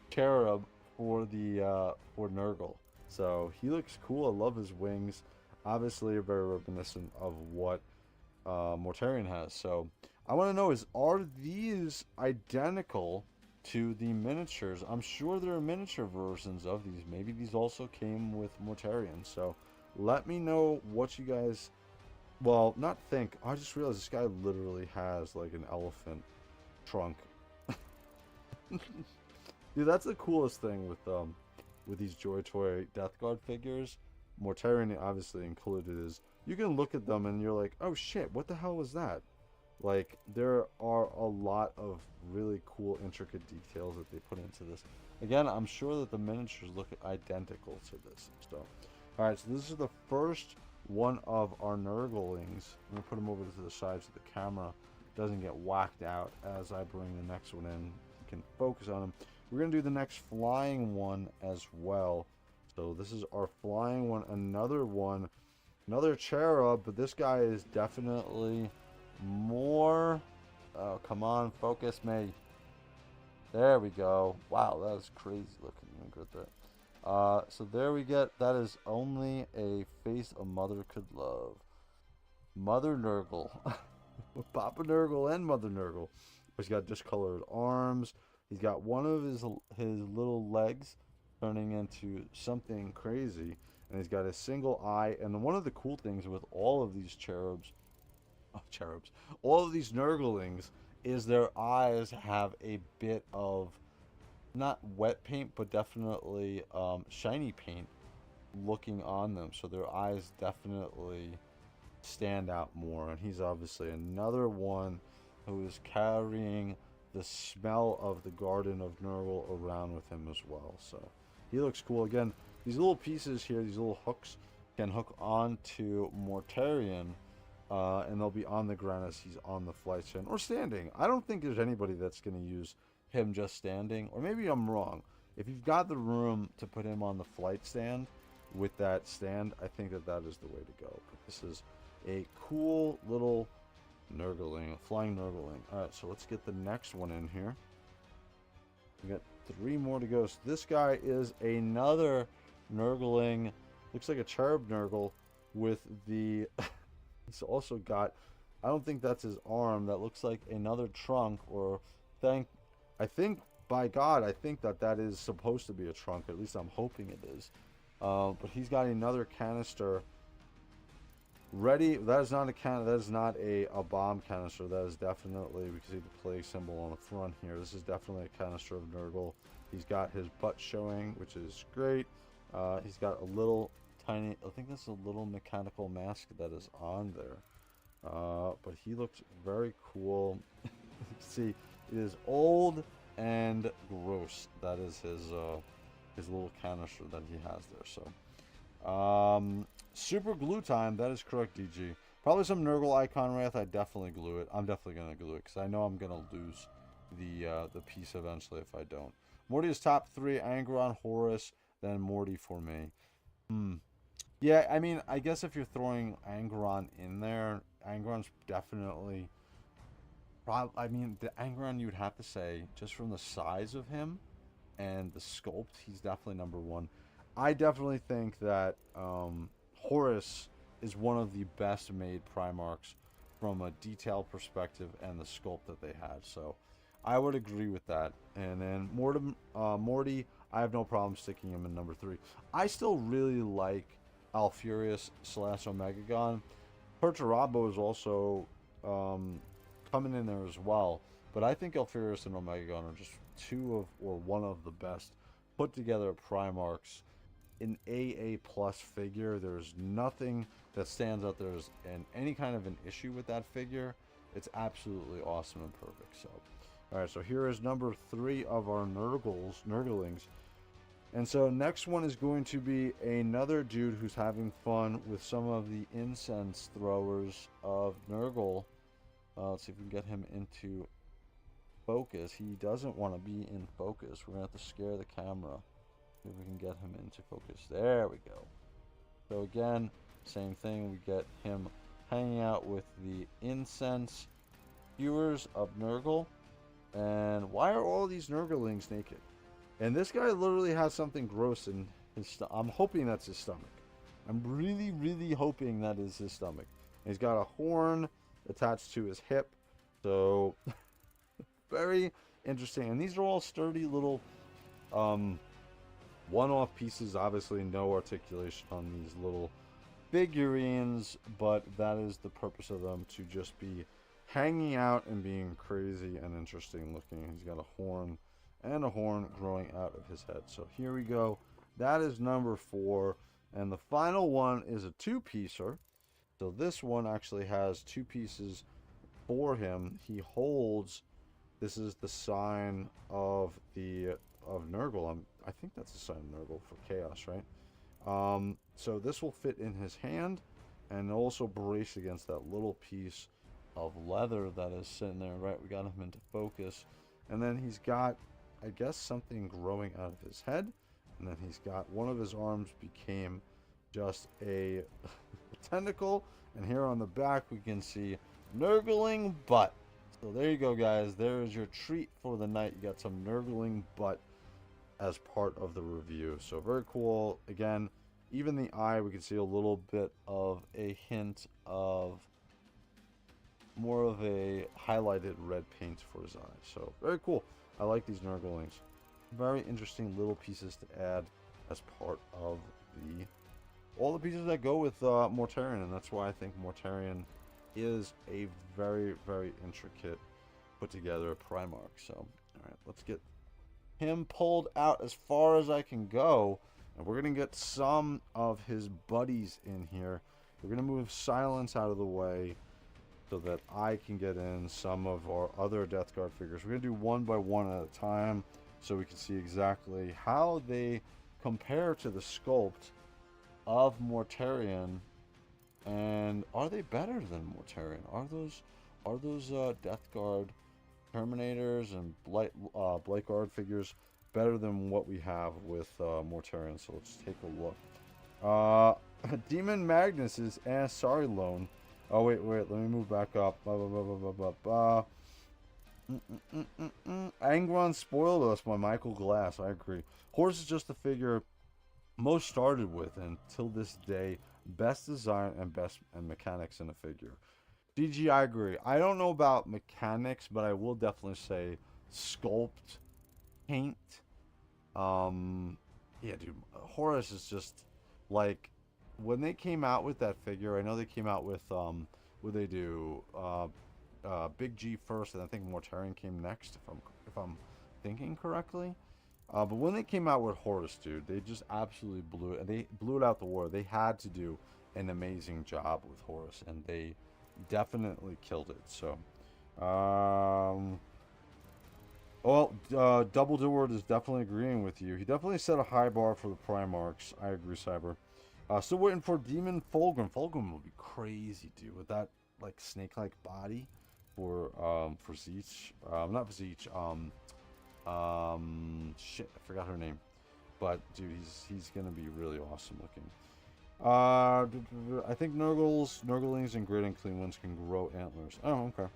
cherub for the for Nurgle. So he looks cool. I love his wings. Obviously, very reminiscent of what Mortarion has. So I want to know, are these identical to the miniatures? I'm sure there are miniature versions of these. Maybe these also came with Mortarion. So let me know what you guys, well, not think. I just realized this guy literally has like an elephant trunk. Dude, that's the coolest thing with these JOYTOY Death Guard figures. Mortarion obviously included, is you can look at them and you're like, oh shit, what the hell was that? Like, there are a lot of really cool, intricate details that they put into this. Again, I'm sure that the miniatures look identical to this. So, alright, so this is the first one of our Nurglings. I'm going to put him over to the side so the camera doesn't get whacked out as I bring the next one in. You can focus on him. We're going to do the next flying one as well. So this is our flying one, another cherub, but this guy is definitely more, oh, come on, focus me. There we go. Wow, that is crazy looking. Look at that. So there we get, that is only a face a mother could love. Mother Nurgle. Papa Nurgle and Mother Nurgle. He's got discolored arms. He's got one of his little legs turning into something crazy, and he's got a single eye. And one of the cool things with all of these all of these Nurglings, is their eyes have a bit of, not wet paint, but definitely shiny paint looking on them, so their eyes definitely stand out more. And he's obviously another one who is carrying the smell of the Garden of Nurgle around with him as well. So he looks cool. Again, these little pieces here, these little hooks, can hook onto Mortarion, and they'll be on the ground as he's on the flight stand or standing. I don't think there's anybody that's going to use him just standing, or maybe I'm wrong. If you've got the room to put him on the flight stand with that stand, I think that that is the way to go. But this is a cool little Nurgling, flying Nurgling. Alright, so let's get the next one in here. We got 3 more to go. So this guy is another Nurgling. Looks like a cherub Nurgle with the... He's also got... I don't think that's his arm. That looks like another trunk, or... I think, by God, I think that that is supposed to be a trunk. At least I'm hoping it is. But he's got another canister ready. That is not a bomb canister. That is definitely, we can see the plague symbol on the front here. This is definitely a canister of Nurgle. He's got his butt showing, which is great. He's got a little tiny, I think that's a little mechanical mask that is on there. But he looks very cool. You can see it is old and gross. That is his little canister that he has there. So super glue time. That is correct, DG. Probably some Nurgle icon wrath. I definitely glue it. I'm definitely gonna glue it because I know I'm gonna lose the piece eventually if I don't. Morty is top 3. Angron, Horus, then Morty for me. Yeah, I mean, I guess if you're throwing Angron in there, Angron's definitely... I mean, the Angron, you would have to say, just from the size of him and the sculpt, he's definitely number 1. I definitely think that Horus is one of the best made Primarchs from a detail perspective and the sculpt that they had. So I would agree with that. And then Morty, I have no problem sticking him in number 3. I still really like Alfurious / Omegagon. Perturabo is also coming in there as well. But I think Alfurious and Omegagon are just one of the best put together Primarchs. An AA plus figure. There's nothing that stands out there as any kind of an issue with that figure. It's absolutely awesome and perfect. So, alright, so here is number 3 of our Nurglings. And so next one is going to be another dude who's having fun with some of the incense throwers of Nurgle. Let's see if we can get him into focus. He doesn't want to be in focus. We're going to have to scare the camera. See if we can get him into focus. There we go. So again, same thing. We get him hanging out with the incense skewers of Nurgle. And why are all these Nurglings naked? And this guy literally has something gross in his stomach. I'm hoping that's his stomach. I'm really, really hoping that is his stomach. And he's got a horn attached to his hip. So, very interesting. And these are all sturdy little one-off pieces. Obviously, no articulation on these little figurines. But that is the purpose of them, to just be hanging out and being crazy and interesting looking. He's got a horn and a horn growing out of his head. So here we go. That is number 4. And the final one is a 2-piecer. So this one actually has 2 pieces for him. He holds, this is the sign of Nurgle. I think that's the sign of Nurgle for chaos, right? So this will fit in his hand and also brace against that little piece of leather that is sitting there, right? We got him into focus. And then he's got, I guess, something growing out of his head. And then he's got one of his arms became just a tentacle. And here on the back, we can see Nurgling butt. So there you go, guys. There is your treat for the night. You got some Nurgling butt as part of the review. So very cool. Again, even the eye, we can see a little bit of a hint of more of a highlighted red paint for his eyes. So very cool. I like these Nurglings. Very interesting little pieces to add as part of all the pieces that go with Mortarion, and that's why I think Mortarion is a very, very intricate put together Primarch. So all right, let's get him pulled out as far as I can go, and we're gonna get some of his buddies in here. We're gonna move Silence out of the way so that I can get in some of our other Death Guard figures. We're going to do one by one at a time so we can see exactly how they compare to the sculpt of Mortarion. And are they better than Mortarion? Are those Death Guard Terminators and Blight Guard figures better than what we have with Mortarion? So let's take a look. Demon Magnus is sorry, Lone. Oh, wait, let me move back up. Angron spoiled us by Michael Glass. I agree. Horse is just the figure most started with, and till this day, best design and best mechanics in a figure. DG, I agree. I don't know about mechanics, but I will definitely say sculpt, paint. Yeah, dude, Horus is just like, when they came out with that figure, I know they came out with what they do, Big G first, and I think Mortarion came next, if I'm thinking correctly. But when they came out with Horus, dude, they just absolutely blew it, and they blew it out the water. They had to do an amazing job with Horus, and they definitely killed it. So, Double Deward is definitely agreeing with you. He definitely set a high bar for the Primarchs. I agree, Cyber. Still waiting for Demon Fulgrim. Fulgrim will be crazy, dude, with that like snake-like body for Zeech. Not for Zeech. Shit, I forgot her name. But dude, he's gonna be really awesome looking. I think Nurglings and Great and Clean Ones can grow antlers. Oh, okay.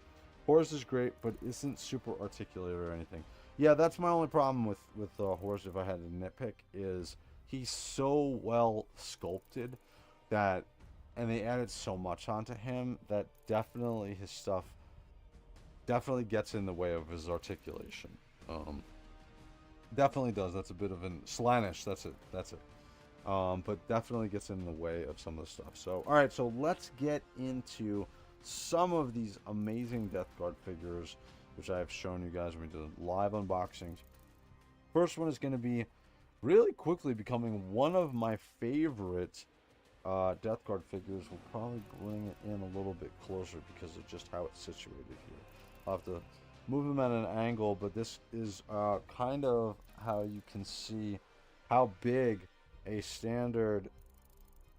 Horus is great, but isn't super articulated or anything. Yeah, that's my only problem with Horus. If I had to nitpick, is he's so well sculpted that, and they added so much onto him that definitely his stuff definitely gets in the way of his articulation. Definitely does. That's a bit of an Slanish. That's it. But definitely gets in the way of some of the stuff. So, all right. So let's get into some of these amazing Death Guard figures, which I've shown you guys when we did live unboxings. First one is going to be really quickly becoming one of my favorite Death Guard figures. We'll probably bring it in a little bit closer because of just how it's situated here. I'll have to move him at an angle, but this is kind of how you can see how big a standard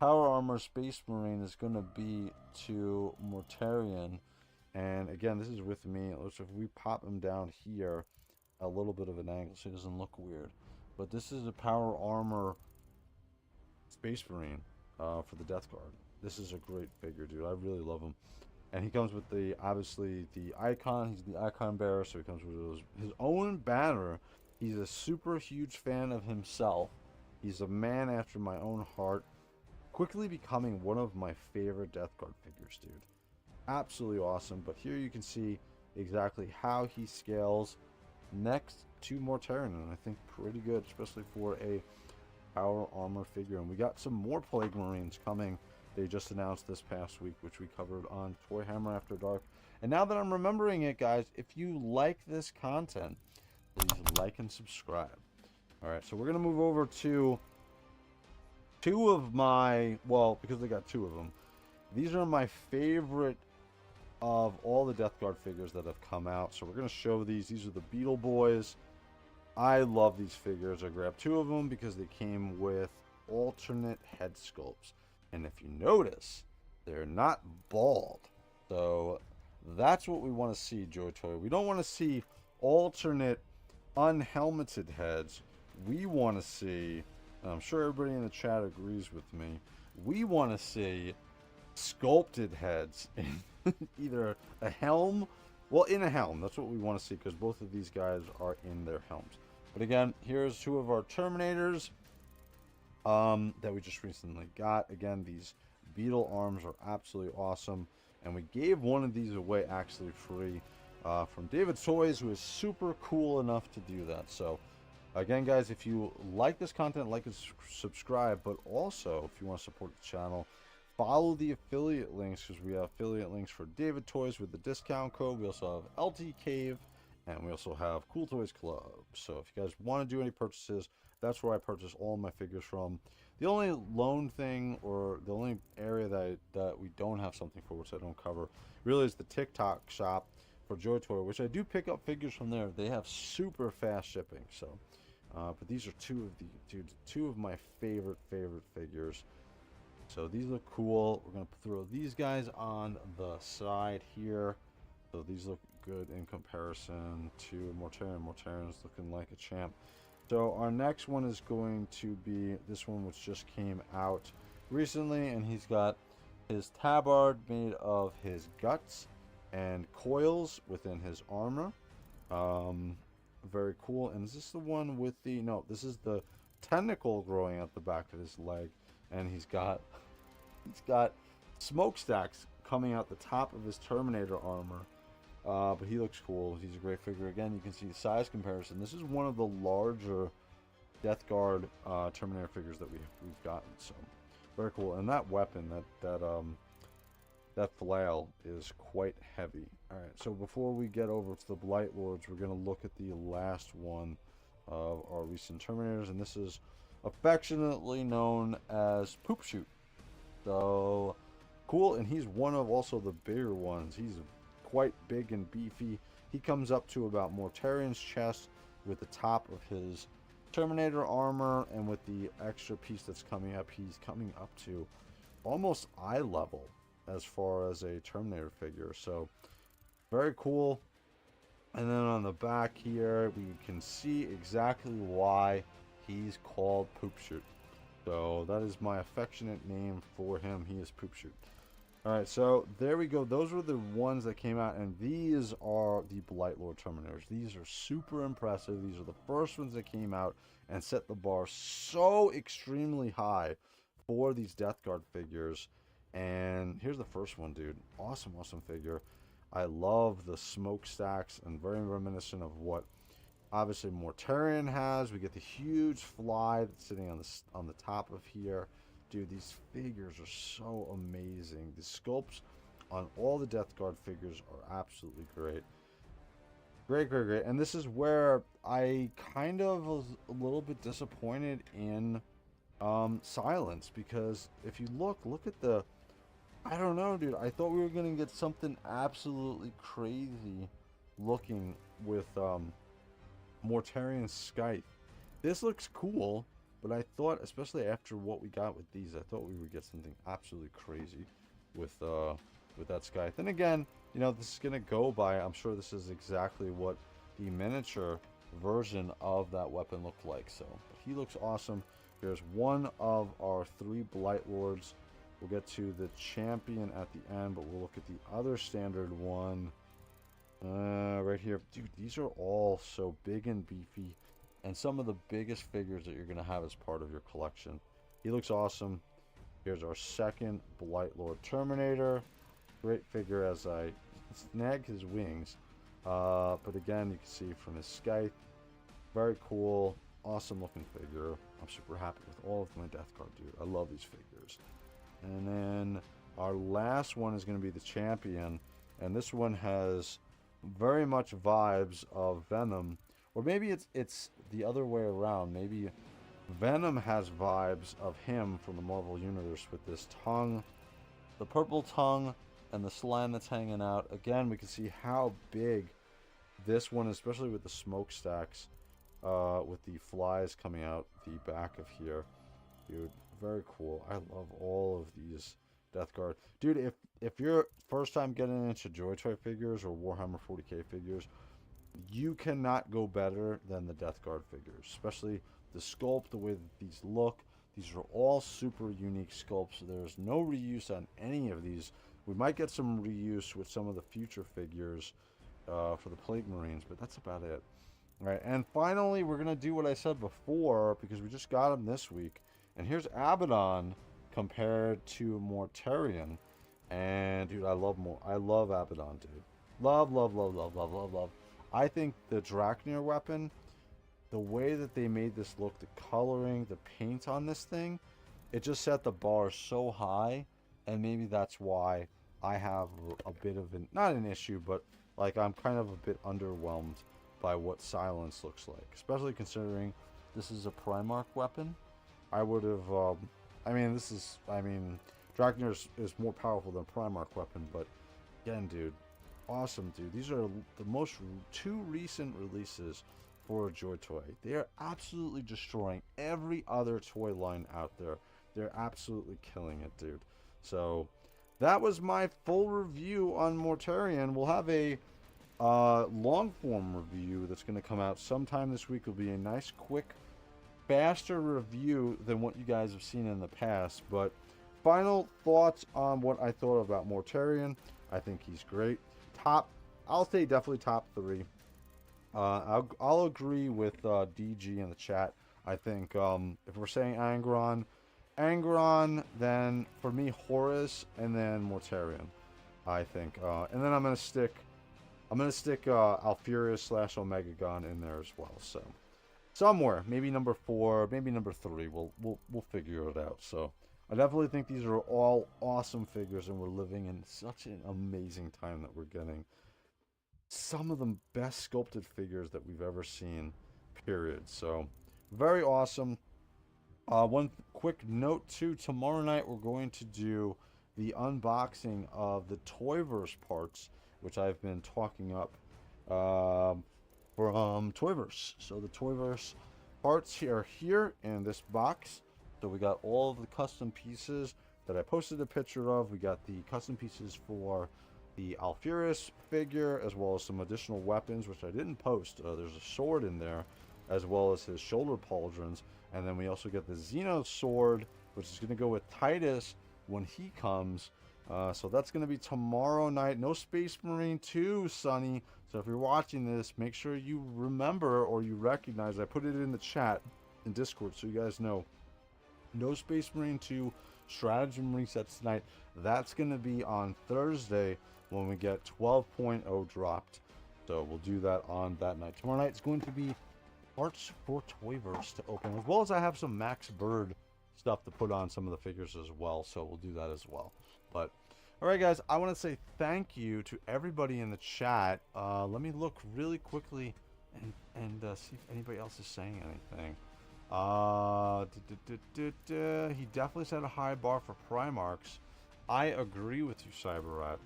Power Armor Space Marine is going to be to Mortarion. And again, this is with me. If we pop him down here, a little bit of an angle so he doesn't look weird. but this is a power armor Space Marine for the Death Guard. This is a great figure, dude. I really love him. And he comes with the, obviously, the icon. He's the icon bearer, so he comes with his own banner. He's a super huge fan of himself. He's a man after my own heart. Quickly becoming one of my favorite Death Guard figures, dude. Absolutely awesome. But here you can see exactly how he scales next to Mortarion. And I think pretty good, especially for a power armor figure. And we got some more Plague Marines coming. They just announced this past week, which we covered on Toy Hammer After Dark. And now that I'm remembering it, guys, if you like this content, please like and subscribe. Alright, so we're going to move over to two of my, well, because they got two of them. These are my favorite of all the Death Guard figures that have come out. So we're going to show these. These are the Beetle Boys. I love these figures. I grabbed two of them because they came with alternate head sculpts. And if you notice, they're not bald. So that's what we want to see, JOYTOY. We don't want to see alternate unhelmeted heads. We want to see, and I'm sure everybody in the chat agrees with me, we want to see sculpted heads in either a helm, well, in a helm. That's what we want to see, because both of these guys are in their helms. But again, here's two of our Terminators that we just recently got. Again, these beetle arms are absolutely awesome, and we gave one of these away actually free from David Toys, who is super cool enough to do that. So again, guys, if you like this content, like and subscribe, but also if you want to support the channel, follow the affiliate links, because we have affiliate links for David Toys with the discount code. We also have LT Cave, and we also have Cool Toys Club. So if you guys want to do any purchases, that's where I purchase all my figures from. The only loan thing, or the only area that we don't have something for, which I don't cover, really is the TikTok shop for JOYTOY, which I do pick up figures from there. They have super fast shipping. So, but these are two of my favorite figures. So these look cool. We're gonna throw these guys on the side here. So these look good in comparison to Mortarion. Mortarion's looking like a champ. So our next one is going to be this one, which just came out recently, and he's got his tabard made of his guts and coils within his armor. Very cool. And is this the one with the, no, this is the tentacle growing out the back of his leg, and he's got smokestacks coming out the top of his Terminator armor. But he looks cool. He's a great figure. Again, you can see the size comparison. This is one of the larger Death Guard Terminator figures that we've gotten. So very cool. And that weapon, that flail, is quite heavy. All right. So before we get over to the Blight Lords, we're gonna look at the last one of our recent Terminators, and this is affectionately known as Poop Shoot. So cool. And he's one of also the bigger ones. He's quite big and beefy. He comes up to about Mortarion's chest with the top of his Terminator armor, and with the extra piece that's coming up, he's coming up to almost eye level as far as a Terminator figure. So very cool. And then on the back here, we can see exactly why he's called Poop Shoot. So that is my affectionate name for him. He is Poop Shoot. Alright, so there we go. Those were the ones that came out, and these are the Blight Lord Terminators. These are super impressive. These are the first ones that came out and set the bar so extremely high for these Death Guard figures. And here's the first one, dude. Awesome, awesome figure. I love the smokestacks, and very reminiscent of what obviously Mortarion has. We get the huge fly that's sitting on the top of here. Dude, these figures are so amazing. The sculpts on all the Death Guard figures are absolutely great. Great, great, great. And this is where I kind of was a little bit disappointed in Silence, because if you look at the, I don't know, dude. I thought we were going to get something absolutely crazy looking with Mortarion's Scythe. This looks cool. But I thought, especially after what we got with these, I thought we would get something absolutely crazy with that Scythe. And again, you know, this is gonna go by. I'm sure this is exactly what the miniature version of that weapon look like. So he looks awesome. Here's one of our 3 Blight Lords. We'll get to the champion at the end, but we'll look at the other standard one right here. Dude, these are all so big and beefy, and some of the biggest figures that you're going to have as part of your collection. He looks awesome. Here's our second Blight Lord Terminator. Great figure as I snag his wings. But again, you can see from his Scythe. Very cool. Awesome looking figure. I'm super happy with all of my Death Guard, dude. I love these figures. And then our last one is going to be the champion. And this one has very much vibes of Venom. Or maybe it's the other way around. Maybe Venom has vibes of him from the Marvel Universe with this tongue. The purple tongue and the slime that's hanging out. Again, we can see how big this one, especially with the smokestacks, with the flies coming out the back of here. Dude, very cool. I love all of these Death Guard. Dude, if you're first time getting into JOYTOY figures or Warhammer 40k figures, you cannot go better than the Death Guard figures. Especially the sculpt, the way that these look. These are all super unique sculpts. There's no reuse on any of these. We might get some reuse with some of the future figures for the Plague Marines, but that's about it. All right, and finally, we're going to do what I said before, because we just got him this week. And here's Abaddon compared to Mortarion. And, dude, I love Abaddon, dude. Love, love, love, love, love, love, love. I think the Draknir weapon, the way that they made this look, the coloring, the paint on this thing, it just set the bar so high. And maybe that's why I have a bit of an, not an issue, but like I'm kind of a bit underwhelmed by what Silence looks like. Especially considering this is a Primarch weapon. I would have, Draknir is more powerful than Primarch weapon, but again, dude, awesome, dude. These are the two recent releases for JOYTOY. They are absolutely destroying every other toy line out there. They're absolutely killing it, dude. So that was my full review on Mortarion. We'll have a long form review that's going to come out sometime this week. It'll be a nice, quick, faster review than what you guys have seen in the past. But final thoughts on what I thought about Mortarion. I think he's great. I'll say definitely top 3. I'll agree with DG in the chat. I think if we're saying Angron, then for me Horus, and then Mortarion, I think. And then I'm gonna stick Alfurius / Omegagon in there as well. So somewhere, maybe number 4, maybe number 3. We'll figure it out. So I definitely think these are all awesome figures, and we're living in such an amazing time that we're getting some of the best sculpted figures that we've ever seen, period. So very awesome. One quick note too, tomorrow night we're going to do the unboxing of the Toyverse parts, which I've been talking up from Toyverse. So the Toyverse parts are here in this box. So we got all of the custom pieces that I posted a picture of. We got the custom pieces for the Alfurius figure, as well as some additional weapons, which I didn't post. There's a sword in there, as well as his shoulder pauldrons. And then we also get the Xeno sword, which is going to go with Titus when he comes. So that's going to be tomorrow night. No Space Marine 2, Sonny. So if you're watching this, make sure you remember or you recognize. I put it in the chat in Discord so you guys know. No Space Marine 2 stratagem resets tonight. That's going to be on Thursday when we get 12.0 dropped. So we'll do that on that night. Tomorrow night is going to be parts for Toyverse to open, as well as I have some Max Bird stuff to put on some of the figures as well, so we'll do that as well. But all right, guys, I want to say thank you to everybody in the chat. Let me look really quickly and see if anybody else is saying anything. He definitely set a high bar for Primarchs. I agree with you, Cyberrat.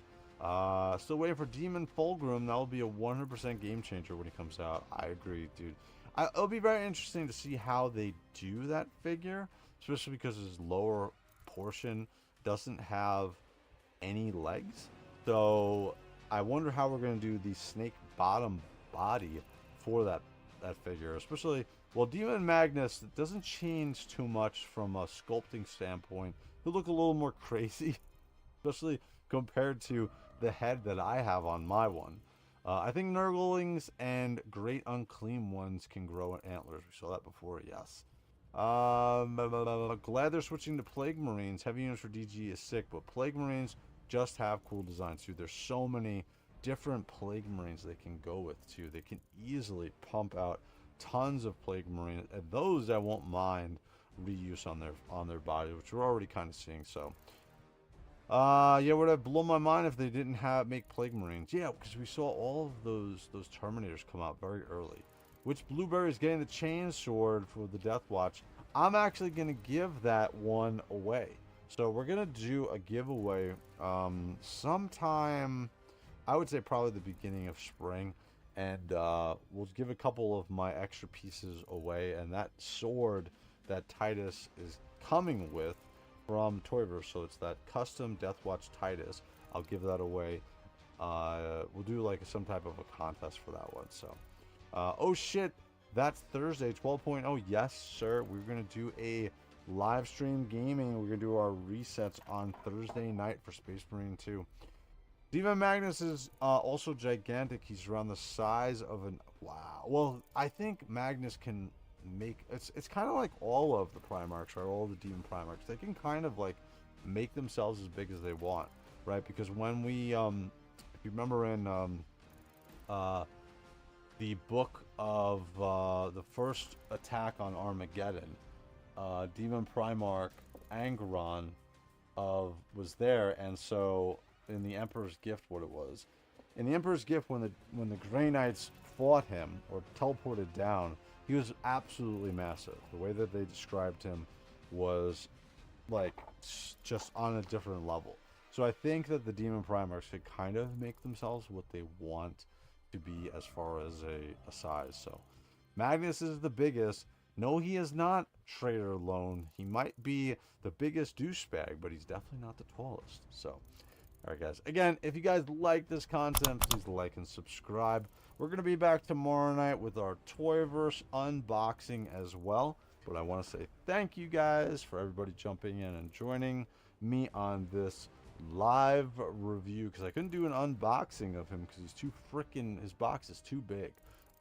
Still waiting for Demon Fulgrim. That will be a 100% game changer when he comes out. I agree, dude. It'll be very interesting to see how they do that figure, especially because his lower portion doesn't have any legs. So I wonder how we're going to do the snake bottom body for that that figure, especially, well, Demon Magnus doesn't change too much from a sculpting standpoint. He'll look a little more crazy, especially compared to the head that I have on my one. I think Nurglings and Great Unclean Ones can grow antlers. We saw that before, yes. Glad they're switching to Plague Marines. Heavy units for DG is sick, but Plague Marines just have cool designs too. There's so many different Plague Marines they can go with too. They can easily pump out tons of Plague Marines, and those I won't mind reuse on their bodies, which we're already kind of seeing. So yeah, would have blown my mind if they didn't make Plague Marines. Yeah, because we saw all of those Terminators come out very early. Which Blueberry is getting the chain sword for the Death Watch. I'm actually going to give that one away. So we're going to do a giveaway sometime, I would say probably the beginning of spring. And we'll give a couple of my extra pieces away. And that sword that Titus is coming with from Toyverse. So it's that custom Death Watch Titus. I'll give that away. We'll do like some type of a contest for that one. So. Oh shit, that's Thursday, 12.0. Yes, sir. We're going to do a live stream gaming. We're going to do our resets on Thursday night for Space Marine 2. Demon Magnus is also gigantic. He's around the size of an... Wow. Well, I think Magnus can make... It's kind of like all of the Primarchs, or all the Demon Primarchs. They can kind of like make themselves as big as they want, right? Because when we... if you remember in... the book of the first attack on Armageddon, Demon Primarch Angeron was there, and so in the Emperor's Gift, what it was, in the Emperor's Gift, when the Grey Knights fought him or teleported down, he was absolutely massive. The way that they described him was like just on a different level. So I think that the Demon Primarchs could kind of make themselves what they want to be as far as a size. So Magnus is the biggest. No, he is not Trader Alone. He might be the biggest douchebag, but he's definitely not the tallest. So alright guys, again, if you guys like this content, please like and subscribe. We're going to be back tomorrow night with our Toyverse unboxing as well. But I want to say thank you guys for everybody jumping in and joining me on this live review, because I couldn't do an unboxing of him because he's too freaking, his box is too big.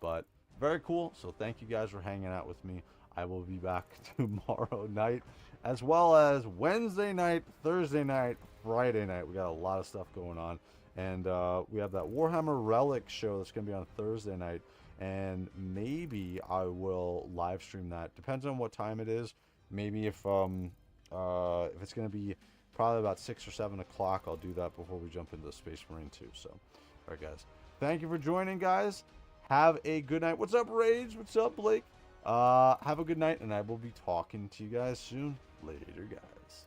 But very cool. So thank you guys for hanging out with me. I will be back tomorrow night, as well as Wednesday night, Thursday night, Friday night. We got a lot of stuff going on, and we have that Warhammer Relic show that's going to be on Thursday night, and maybe I will live stream that. Depends on what time it is. Maybe if it's going to be probably about 6 or 7 o'clock, I'll do that before we jump into the Space Marine 2. So, all right, guys. Thank you for joining, guys. Have a good night. What's up, Rage? What's up, Blake? Have a good night, and I will be talking to you guys soon. Later, guys.